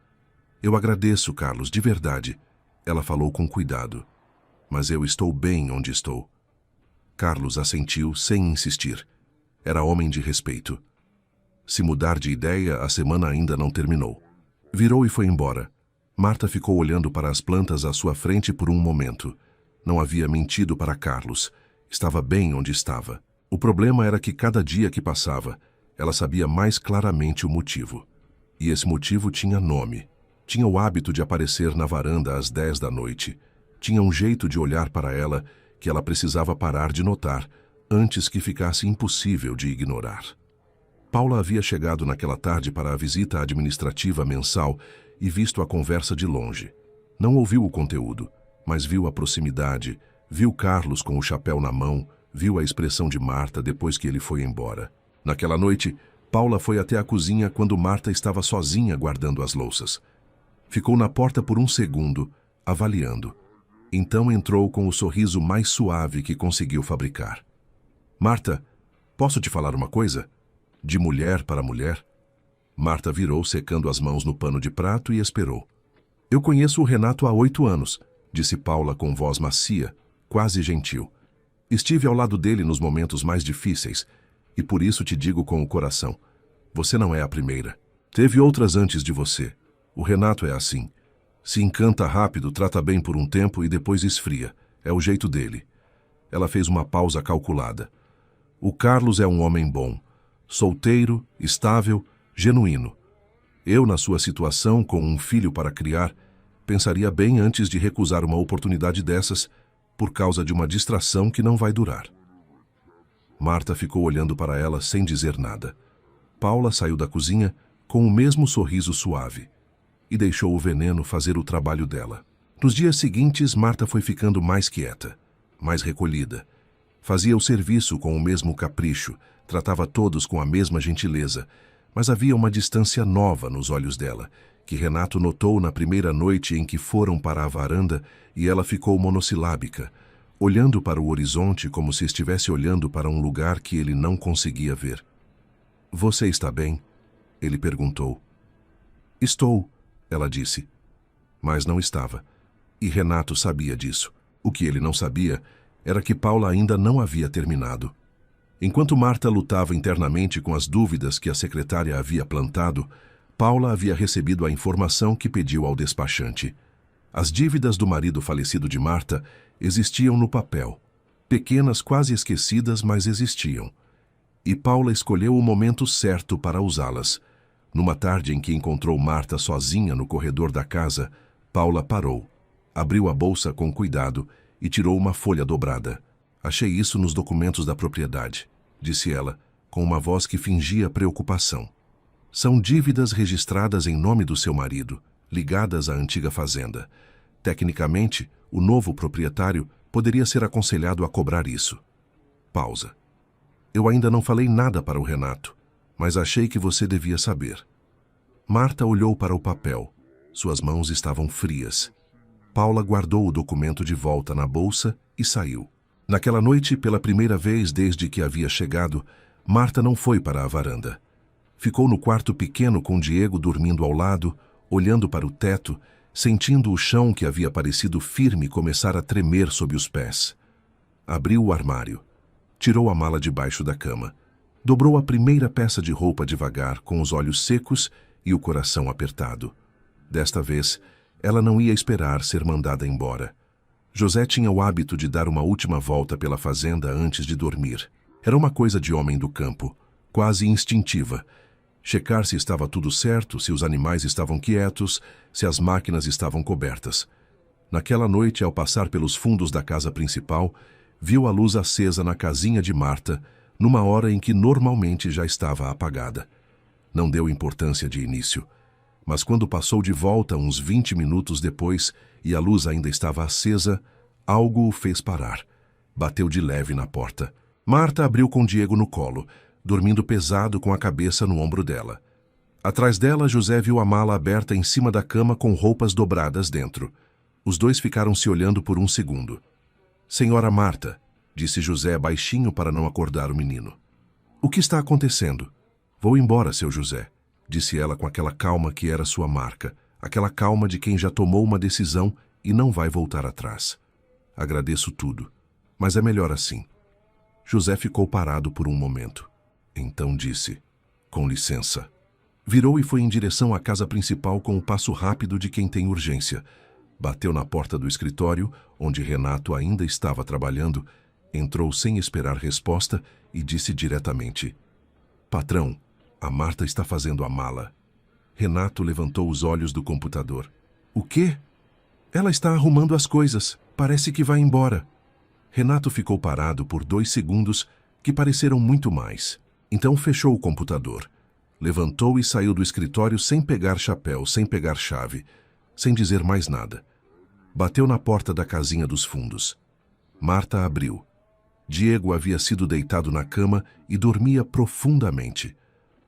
"Eu agradeço, Carlos, de verdade." Ela falou com cuidado. "Mas eu estou bem onde estou." Carlos assentiu sem insistir. Era homem de respeito. Se mudar de ideia, a semana ainda não terminou. Virou e foi embora. Marta ficou olhando para as plantas à sua frente por um momento. Não havia mentido para Carlos. Estava bem onde estava. O problema era que cada dia que passava, ela sabia mais claramente o motivo. E esse motivo tinha nome. Tinha o hábito de aparecer na varanda às 10 da noite. Tinha um jeito de olhar para ela que ela precisava parar de notar, antes que ficasse impossível de ignorar. Paula havia chegado naquela tarde para a visita administrativa mensal e visto a conversa de longe. Não ouviu o conteúdo, mas viu a proximidade, viu Carlos com o chapéu na mão, viu a expressão de Marta depois que ele foi embora. Naquela noite, Paula foi até a cozinha quando Marta estava sozinha guardando as louças. Ficou na porta por um segundo, avaliando. Então entrou com o sorriso mais suave que conseguiu fabricar. Marta, posso te falar uma coisa? De mulher para mulher? Marta virou secando as mãos no pano de prato e esperou. Eu conheço o Renato há 8 anos, disse Paula com voz macia, quase gentil. Estive ao lado dele nos momentos mais difíceis, e por isso te digo com o coração. Você não é a primeira. Teve outras antes de você. O Renato é assim. Se encanta rápido, trata bem por um tempo e depois esfria. É o jeito dele. Ela fez uma pausa calculada. O Carlos é um homem bom. Solteiro, estável, genuíno. Eu, na sua situação, com um filho para criar, pensaria bem antes de recusar uma oportunidade dessas por causa de uma distração que não vai durar. Marta ficou olhando para ela sem dizer nada. Paula saiu da cozinha com o mesmo sorriso suave e deixou o veneno fazer o trabalho dela. Nos dias seguintes, Marta foi ficando mais quieta, mais recolhida. Fazia o serviço com o mesmo capricho, tratava todos com a mesma gentileza, mas havia uma distância nova nos olhos dela, que Renato notou na primeira noite em que foram para a varanda e ela ficou monossilábica, olhando para o horizonte como se estivesse olhando para um lugar que ele não conseguia ver. Você está bem? Ele perguntou. Estou, ela disse. Mas não estava. E Renato sabia disso. O que ele não sabia era que Paula ainda não havia terminado. Enquanto Marta lutava internamente com as dúvidas que a secretária havia plantado, Paula havia recebido a informação que pediu ao despachante. As dívidas do marido falecido de Marta existiam no papel. Pequenas, quase esquecidas, mas existiam. E Paula escolheu o momento certo para usá-las. Numa tarde em que encontrou Marta sozinha no corredor da casa, Paula parou, abriu a bolsa com cuidado e tirou uma folha dobrada. Achei isso nos documentos da propriedade, disse ela, com uma voz que fingia preocupação. São dívidas registradas em nome do seu marido, ligadas à antiga fazenda. Tecnicamente, o novo proprietário poderia ser aconselhado a cobrar isso. Pausa. Eu ainda não falei nada para o Renato, mas achei que você devia saber. Marta olhou para o papel. Suas mãos estavam frias. Paula guardou o documento de volta na bolsa e saiu. Naquela noite, pela primeira vez desde que havia chegado, Marta não foi para a varanda. Ficou no quarto pequeno com Diego dormindo ao lado, olhando para o teto, sentindo o chão que havia parecido firme começar a tremer sob os pés. Abriu o armário. Tirou a mala debaixo da cama. Dobrou a primeira peça de roupa devagar, com os olhos secos e o coração apertado. Desta vez, ela não ia esperar ser mandada embora. José tinha o hábito de dar uma última volta pela fazenda antes de dormir. Era uma coisa de homem do campo, quase instintiva. Checar se estava tudo certo, se os animais estavam quietos, se as máquinas estavam cobertas. Naquela noite, ao passar pelos fundos da casa principal, viu a luz acesa na casinha de Marta, numa hora em que normalmente já estava apagada. Não deu importância de início. Mas quando passou de volta uns 20 minutos depois e a luz ainda estava acesa, algo o fez parar. Bateu de leve na porta. Marta abriu com Diego no colo, dormindo pesado com a cabeça no ombro dela. Atrás dela, José viu a mala aberta em cima da cama com roupas dobradas dentro. Os dois ficaram se olhando por um segundo. Senhora Marta, disse José baixinho para não acordar o menino. O que está acontecendo? Vou embora, seu José, disse ela com aquela calma que era sua marca, aquela calma de quem já tomou uma decisão e não vai voltar atrás. Agradeço tudo, mas é melhor assim. José ficou parado por um momento. Então disse, com licença. Virou e foi em direção à casa principal com o passo rápido de quem tem urgência. Bateu na porta do escritório, onde Renato ainda estava trabalhando, entrou sem esperar resposta e disse diretamente, Patrão, a Marta está fazendo a mala. Renato levantou os olhos do computador. O quê? Ela está arrumando as coisas. Parece que vai embora. Renato ficou parado por 2 segundos, que pareceram muito mais. Então fechou o computador. Levantou e saiu do escritório sem pegar chapéu, sem pegar chave, sem dizer mais nada. Bateu na porta da casinha dos fundos. Marta abriu. Diego havia sido deitado na cama e dormia profundamente.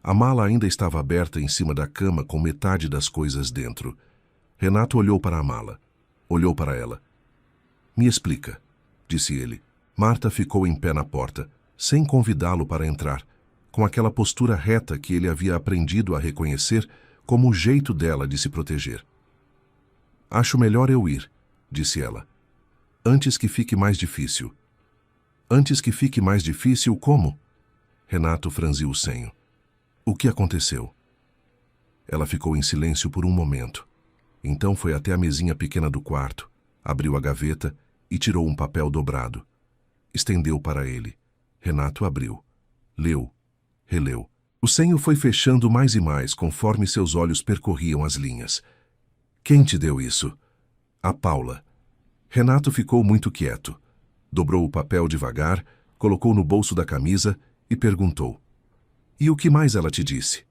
A mala ainda estava aberta em cima da cama com metade das coisas dentro. Renato olhou para a mala. Olhou para ela. Me explica, disse ele. Marta ficou em pé na porta, sem convidá-lo para entrar, com aquela postura reta que ele havia aprendido a reconhecer como o jeito dela de se proteger. Acho melhor eu ir, disse ela. Antes que fique mais difícil. Antes que fique mais difícil, como? Renato franziu o senho. O que aconteceu? Ela ficou em silêncio por um momento. Então foi até a mesinha pequena do quarto, abriu a gaveta e tirou um papel dobrado. Estendeu para ele. Renato abriu. Leu. Releu. O senho foi fechando mais e mais conforme seus olhos percorriam as linhas. Quem te deu isso? A Paula. Renato ficou muito quieto. Dobrou o papel devagar, colocou no bolso da camisa e perguntou. E o que mais ela te disse?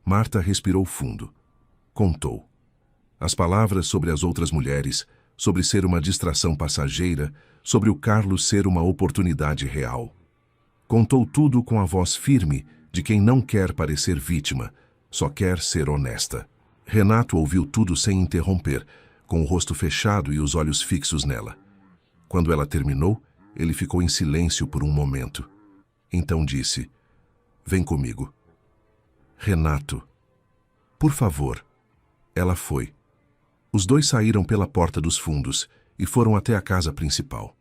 Marta respirou fundo. Contou. As palavras sobre as outras mulheres, sobre ser uma distração passageira, sobre o Carlos ser uma oportunidade real. Contou tudo com a voz firme de quem não quer parecer vítima, só quer ser honesta. Renato ouviu tudo sem interromper, com o rosto fechado e os olhos fixos nela. Quando ela terminou, ele ficou em silêncio por um momento. Então disse, vem comigo. Renato. Por favor. Ela foi. Os dois saíram pela porta dos fundos e foram até a casa principal.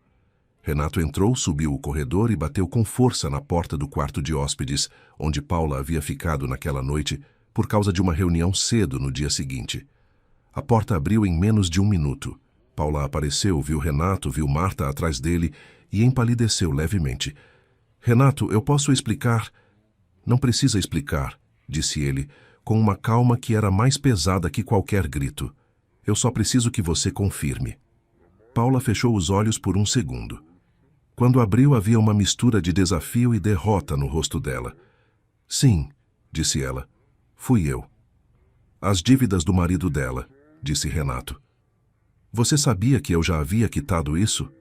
Renato entrou, subiu o corredor e bateu com força na porta do quarto de hóspedes, onde Paula havia ficado naquela noite por causa de uma reunião cedo no dia seguinte. A porta abriu em menos de um minuto. Paula apareceu, viu Renato, viu Marta atrás dele e empalideceu levemente. Renato, eu posso explicar? Não precisa explicar, disse ele, com uma calma que era mais pesada que qualquer grito. Eu só preciso que você confirme. Paula fechou os olhos por um segundo. Quando abriu, havia uma mistura de desafio e derrota no rosto dela. Sim, disse ela. Fui eu. As dívidas do marido dela, disse Renato. Você sabia que eu já havia quitado isso?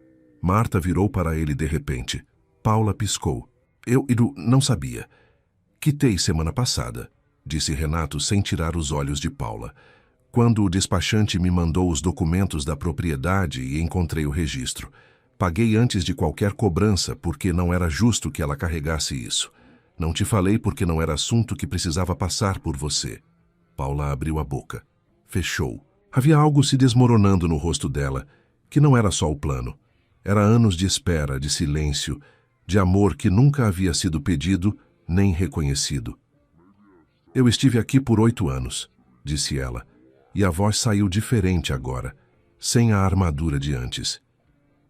Marta virou para ele de repente. Paula piscou. Eu não sabia. Quitei semana passada, disse Renato sem tirar os olhos de Paula. Quando o despachante me mandou os documentos da propriedade e encontrei o registro. Paguei antes de qualquer cobrança porque não era justo que ela carregasse isso. Não te falei porque não era assunto que precisava passar por você. Paula abriu a boca. Fechou. Havia algo se desmoronando no rosto dela, que não era só o plano. Era anos de espera, de silêncio, de amor que nunca havia sido pedido nem reconhecido. Eu estive aqui por 8 anos, disse ela, e a voz saiu diferente agora, sem a armadura de antes.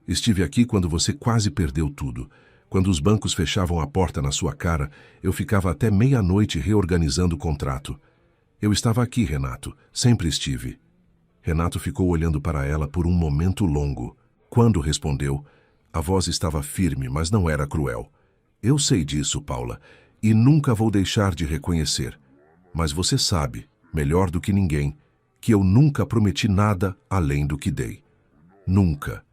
Estive aqui quando você quase perdeu tudo. Quando os bancos fechavam a porta na sua cara, eu ficava até meia-noite reorganizando o contrato. Eu estava aqui, Renato. Sempre estive. Renato ficou olhando para ela por um momento longo. Quando respondeu, a voz estava firme, mas não era cruel. Eu sei disso, Paula, e nunca vou deixar de reconhecer. Mas você sabe, melhor do que ninguém, que eu nunca prometi nada além do que dei. Nunca.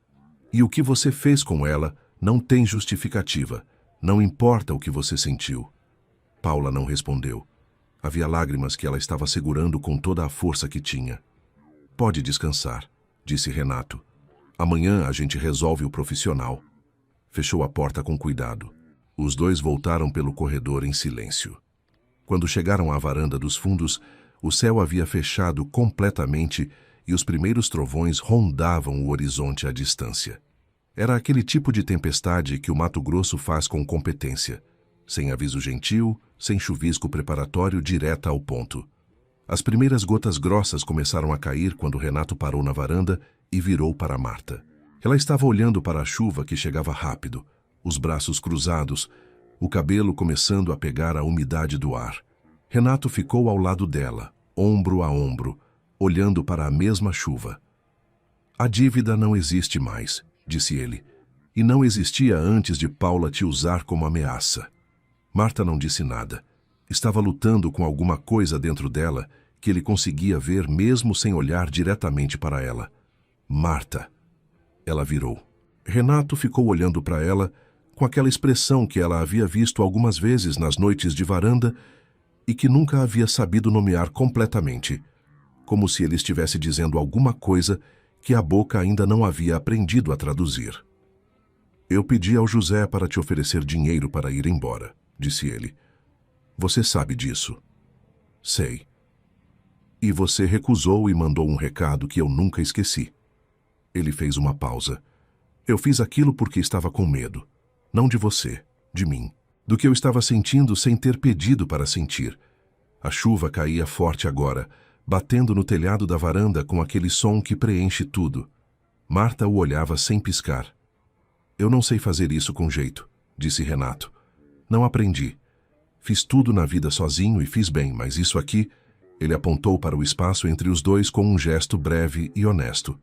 E o que você fez com ela não tem justificativa. Não importa o que você sentiu. Paula não respondeu. Havia lágrimas que ela estava segurando com toda a força que tinha. Pode descansar, disse Renato. Amanhã a gente resolve o profissional. Fechou a porta com cuidado. Os dois voltaram pelo corredor em silêncio. Quando chegaram à varanda dos fundos, o céu havia fechado completamente e os primeiros trovões rondavam o horizonte à distância. Era aquele tipo de tempestade que o Mato Grosso faz com competência, sem aviso gentil, sem chuvisco preparatório, direta ao ponto. As primeiras gotas grossas começaram a cair quando Renato parou na varanda e virou para Marta. Ela estava olhando para a chuva que chegava rápido, os braços cruzados, o cabelo começando a pegar a umidade do ar. Renato ficou ao lado dela, ombro a ombro, olhando para a mesma chuva. A dívida não existe mais, disse ele. e não existia antes de Paula te usar como ameaça. Marta não disse nada. Estava lutando com alguma coisa dentro dela que ele conseguia ver mesmo sem olhar diretamente para ela. Marta. Ela virou. Renato ficou olhando para ela com aquela expressão que ela havia visto algumas vezes nas noites de varanda e que nunca havia sabido nomear completamente, como se ele estivesse dizendo alguma coisa que a boca ainda não havia aprendido a traduzir. Eu pedi ao José para te oferecer dinheiro para ir embora, disse ele. Você sabe disso. Sei. E você recusou e mandou um recado que eu nunca esqueci. Ele fez uma pausa. Eu fiz aquilo porque estava com medo. Não de você, de mim. Do que eu estava sentindo sem ter pedido para sentir. A chuva caía forte agora, batendo no telhado da varanda com aquele som que preenche tudo. Marta o olhava sem piscar. Eu não sei fazer isso com jeito, disse Renato. Não aprendi. Fiz tudo na vida sozinho e fiz bem, mas isso aqui... Ele apontou para o espaço entre os dois com um gesto breve e honesto.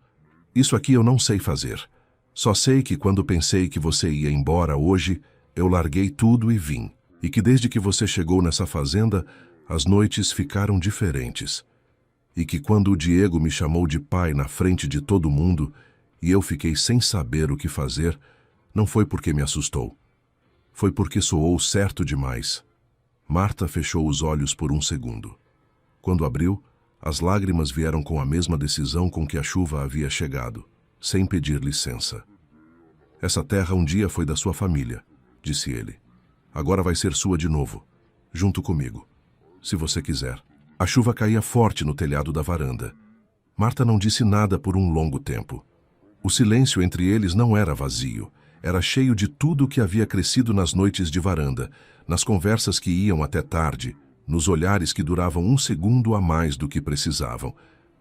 Isso aqui eu não sei fazer. Só sei que quando pensei que você ia embora hoje, eu larguei tudo e vim. E que desde que você chegou nessa fazenda, as noites ficaram diferentes. E que quando o Diego me chamou de pai na frente de todo mundo, e eu fiquei sem saber o que fazer, não foi porque me assustou. Foi porque soou certo demais. Marta fechou os olhos por um segundo. Quando abriu, as lágrimas vieram com a mesma decisão com que a chuva havia chegado, sem pedir licença. Essa terra um dia foi da sua família, disse ele. Agora vai ser sua de novo, junto comigo, se você quiser. A chuva caía forte no telhado da varanda. Marta não disse nada por um longo tempo. O silêncio entre eles não era vazio, era cheio de tudo que havia crescido nas noites de varanda, nas conversas que iam até tarde, nos olhares que duravam um segundo a mais do que precisavam,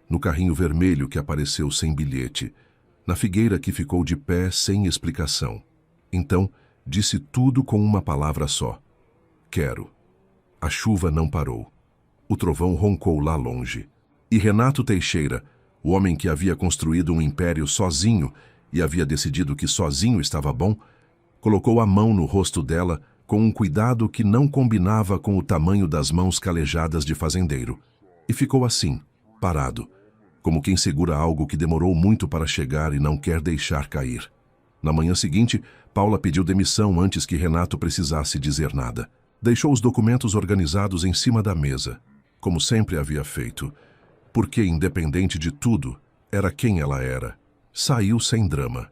no carrinho vermelho que apareceu sem bilhete, na figueira que ficou de pé sem explicação. Então, disse tudo com uma palavra só. Quero. A chuva não parou. O trovão roncou lá longe. E Renato Teixeira, o homem que havia construído um império sozinho e havia decidido que sozinho estava bom, colocou a mão no rosto dela com um cuidado que não combinava com o tamanho das mãos calejadas de fazendeiro. E ficou assim, parado, como quem segura algo que demorou muito para chegar e não quer deixar cair. Na manhã seguinte, Paula pediu demissão antes que Renato precisasse dizer nada. Deixou os documentos organizados em cima da mesa, como sempre havia feito, porque, independente de tudo, era quem ela era. Saiu sem drama.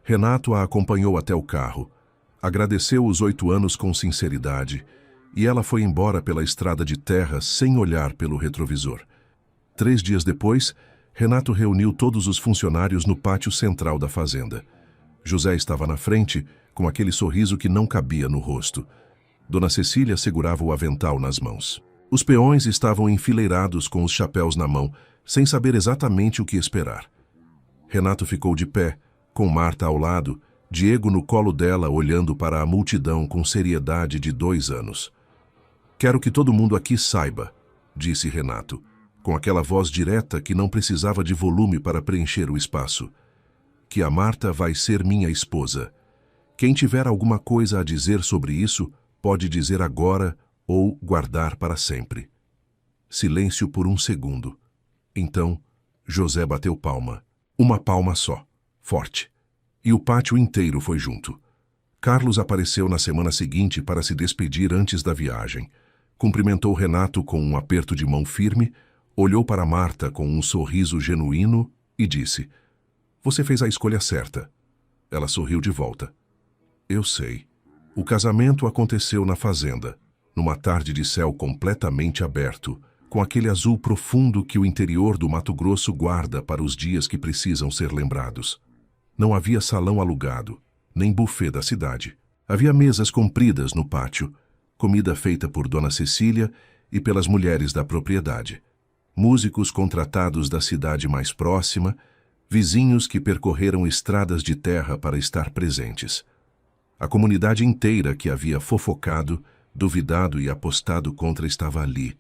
Renato a acompanhou até o carro, agradeceu os 8 anos com sinceridade, e ela foi embora pela estrada de terra sem olhar pelo retrovisor. 3 dias depois, Renato reuniu todos os funcionários no pátio central da fazenda. José estava na frente, com aquele sorriso que não cabia no rosto. Dona Cecília segurava o avental nas mãos. Os peões estavam enfileirados com os chapéus na mão, sem saber exatamente o que esperar. Renato ficou de pé, com Marta ao lado, Diego no colo dela olhando para a multidão com seriedade de 2 anos. Quero que todo mundo aqui saiba, disse Renato, com aquela voz direta que não precisava de volume para preencher o espaço, que a Marta vai ser minha esposa. Quem tiver alguma coisa a dizer sobre isso, pode dizer agora ou guardar para sempre. Silêncio por um segundo. Então, José bateu palma. Uma palma só, forte. E o pátio inteiro foi junto. Carlos apareceu na semana seguinte para se despedir antes da viagem. Cumprimentou Renato com um aperto de mão firme, olhou para Marta com um sorriso genuíno e disse: "Você fez a escolha certa." Ela sorriu de volta. "Eu sei. O casamento aconteceu na fazenda, numa tarde de céu completamente aberto, com aquele azul profundo que o interior do Mato Grosso guarda para os dias que precisam ser lembrados. Não havia salão alugado, nem buffet da cidade. Havia mesas compridas no pátio, comida feita por Dona Cecília e pelas mulheres da propriedade. Músicos contratados da cidade mais próxima, vizinhos que percorreram estradas de terra para estar presentes. A comunidade inteira que havia fofocado, duvidado e apostado contra estava ali.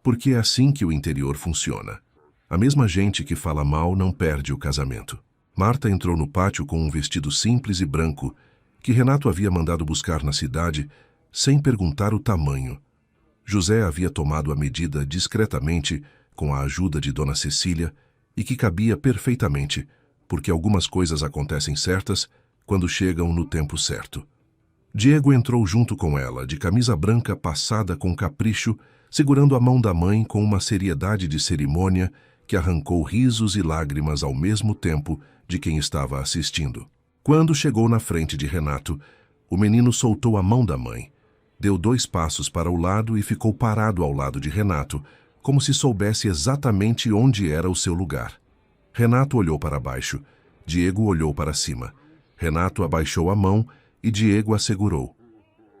Porque é assim que o interior funciona. A mesma gente que fala mal não perde o casamento. Marta entrou no pátio com um vestido simples e branco que Renato havia mandado buscar na cidade sem perguntar o tamanho. José havia tomado a medida discretamente com a ajuda de Dona Cecília e que cabia perfeitamente, porque algumas coisas acontecem certas quando chegam no tempo certo. Diego entrou junto com ela, de camisa branca passada com capricho, segurando a mão da mãe com uma seriedade de cerimônia que arrancou risos e lágrimas ao mesmo tempo de quem estava assistindo. Quando chegou na frente de Renato, o menino soltou a mão da mãe, deu 2 passos para o lado e ficou parado ao lado de Renato, como se soubesse exatamente onde era o seu lugar. Renato olhou para baixo, Diego olhou para cima. Renato abaixou a mão e Diego a segurou.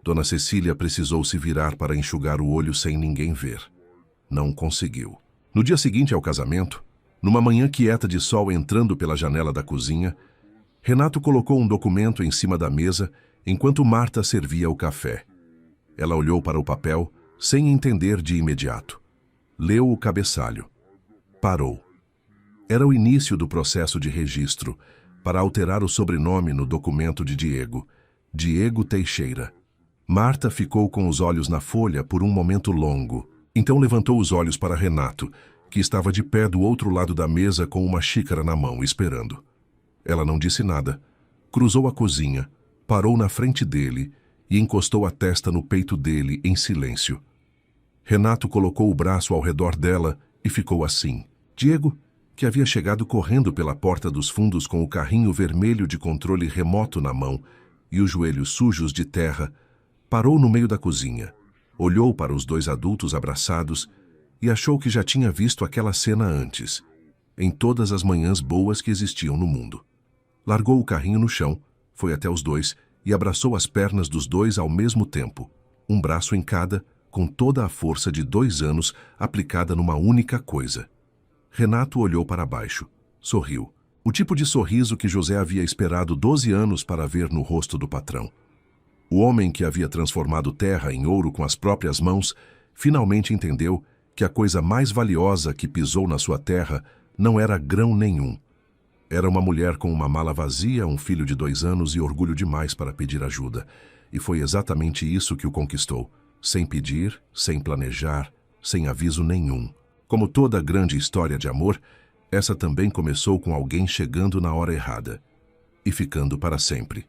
Dona Cecília precisou se virar para enxugar o olho sem ninguém ver. Não conseguiu. No dia seguinte ao casamento, numa manhã quieta de sol entrando pela janela da cozinha, Renato colocou um documento em cima da mesa enquanto Marta servia o café. Ela olhou para o papel sem entender de imediato. Leu o cabeçalho. Parou. Era o início do processo de registro para alterar o sobrenome no documento de Diego, Diego Teixeira. Marta ficou com os olhos na folha por um momento longo. Então levantou os olhos para Renato, que estava de pé do outro lado da mesa com uma xícara na mão, esperando. Ela não disse nada. Cruzou a cozinha, parou na frente dele e encostou a testa no peito dele em silêncio. Renato colocou o braço ao redor dela e ficou assim. Diego, que havia chegado correndo pela porta dos fundos com o carrinho vermelho de controle remoto na mão e os joelhos sujos de terra, parou no meio da cozinha, olhou para os 2 adultos abraçados e achou que já tinha visto aquela cena antes, em todas as manhãs boas que existiam no mundo. Largou o carrinho no chão, foi até os 2 e abraçou as pernas dos 2 ao mesmo tempo, um braço em cada, com toda a força de 2 anos aplicada numa única coisa. Renato olhou para baixo, sorriu. O tipo de sorriso que José havia esperado 12 anos para ver no rosto do patrão. O homem que havia transformado terra em ouro com as próprias mãos, finalmente entendeu que a coisa mais valiosa que pisou na sua terra não era grão nenhum. Era uma mulher com uma mala vazia, um filho de 2 anos e orgulho demais para pedir ajuda. E foi exatamente isso que o conquistou, sem pedir, sem planejar, sem aviso nenhum. Como toda grande história de amor, essa também começou com alguém chegando na hora errada e ficando para sempre.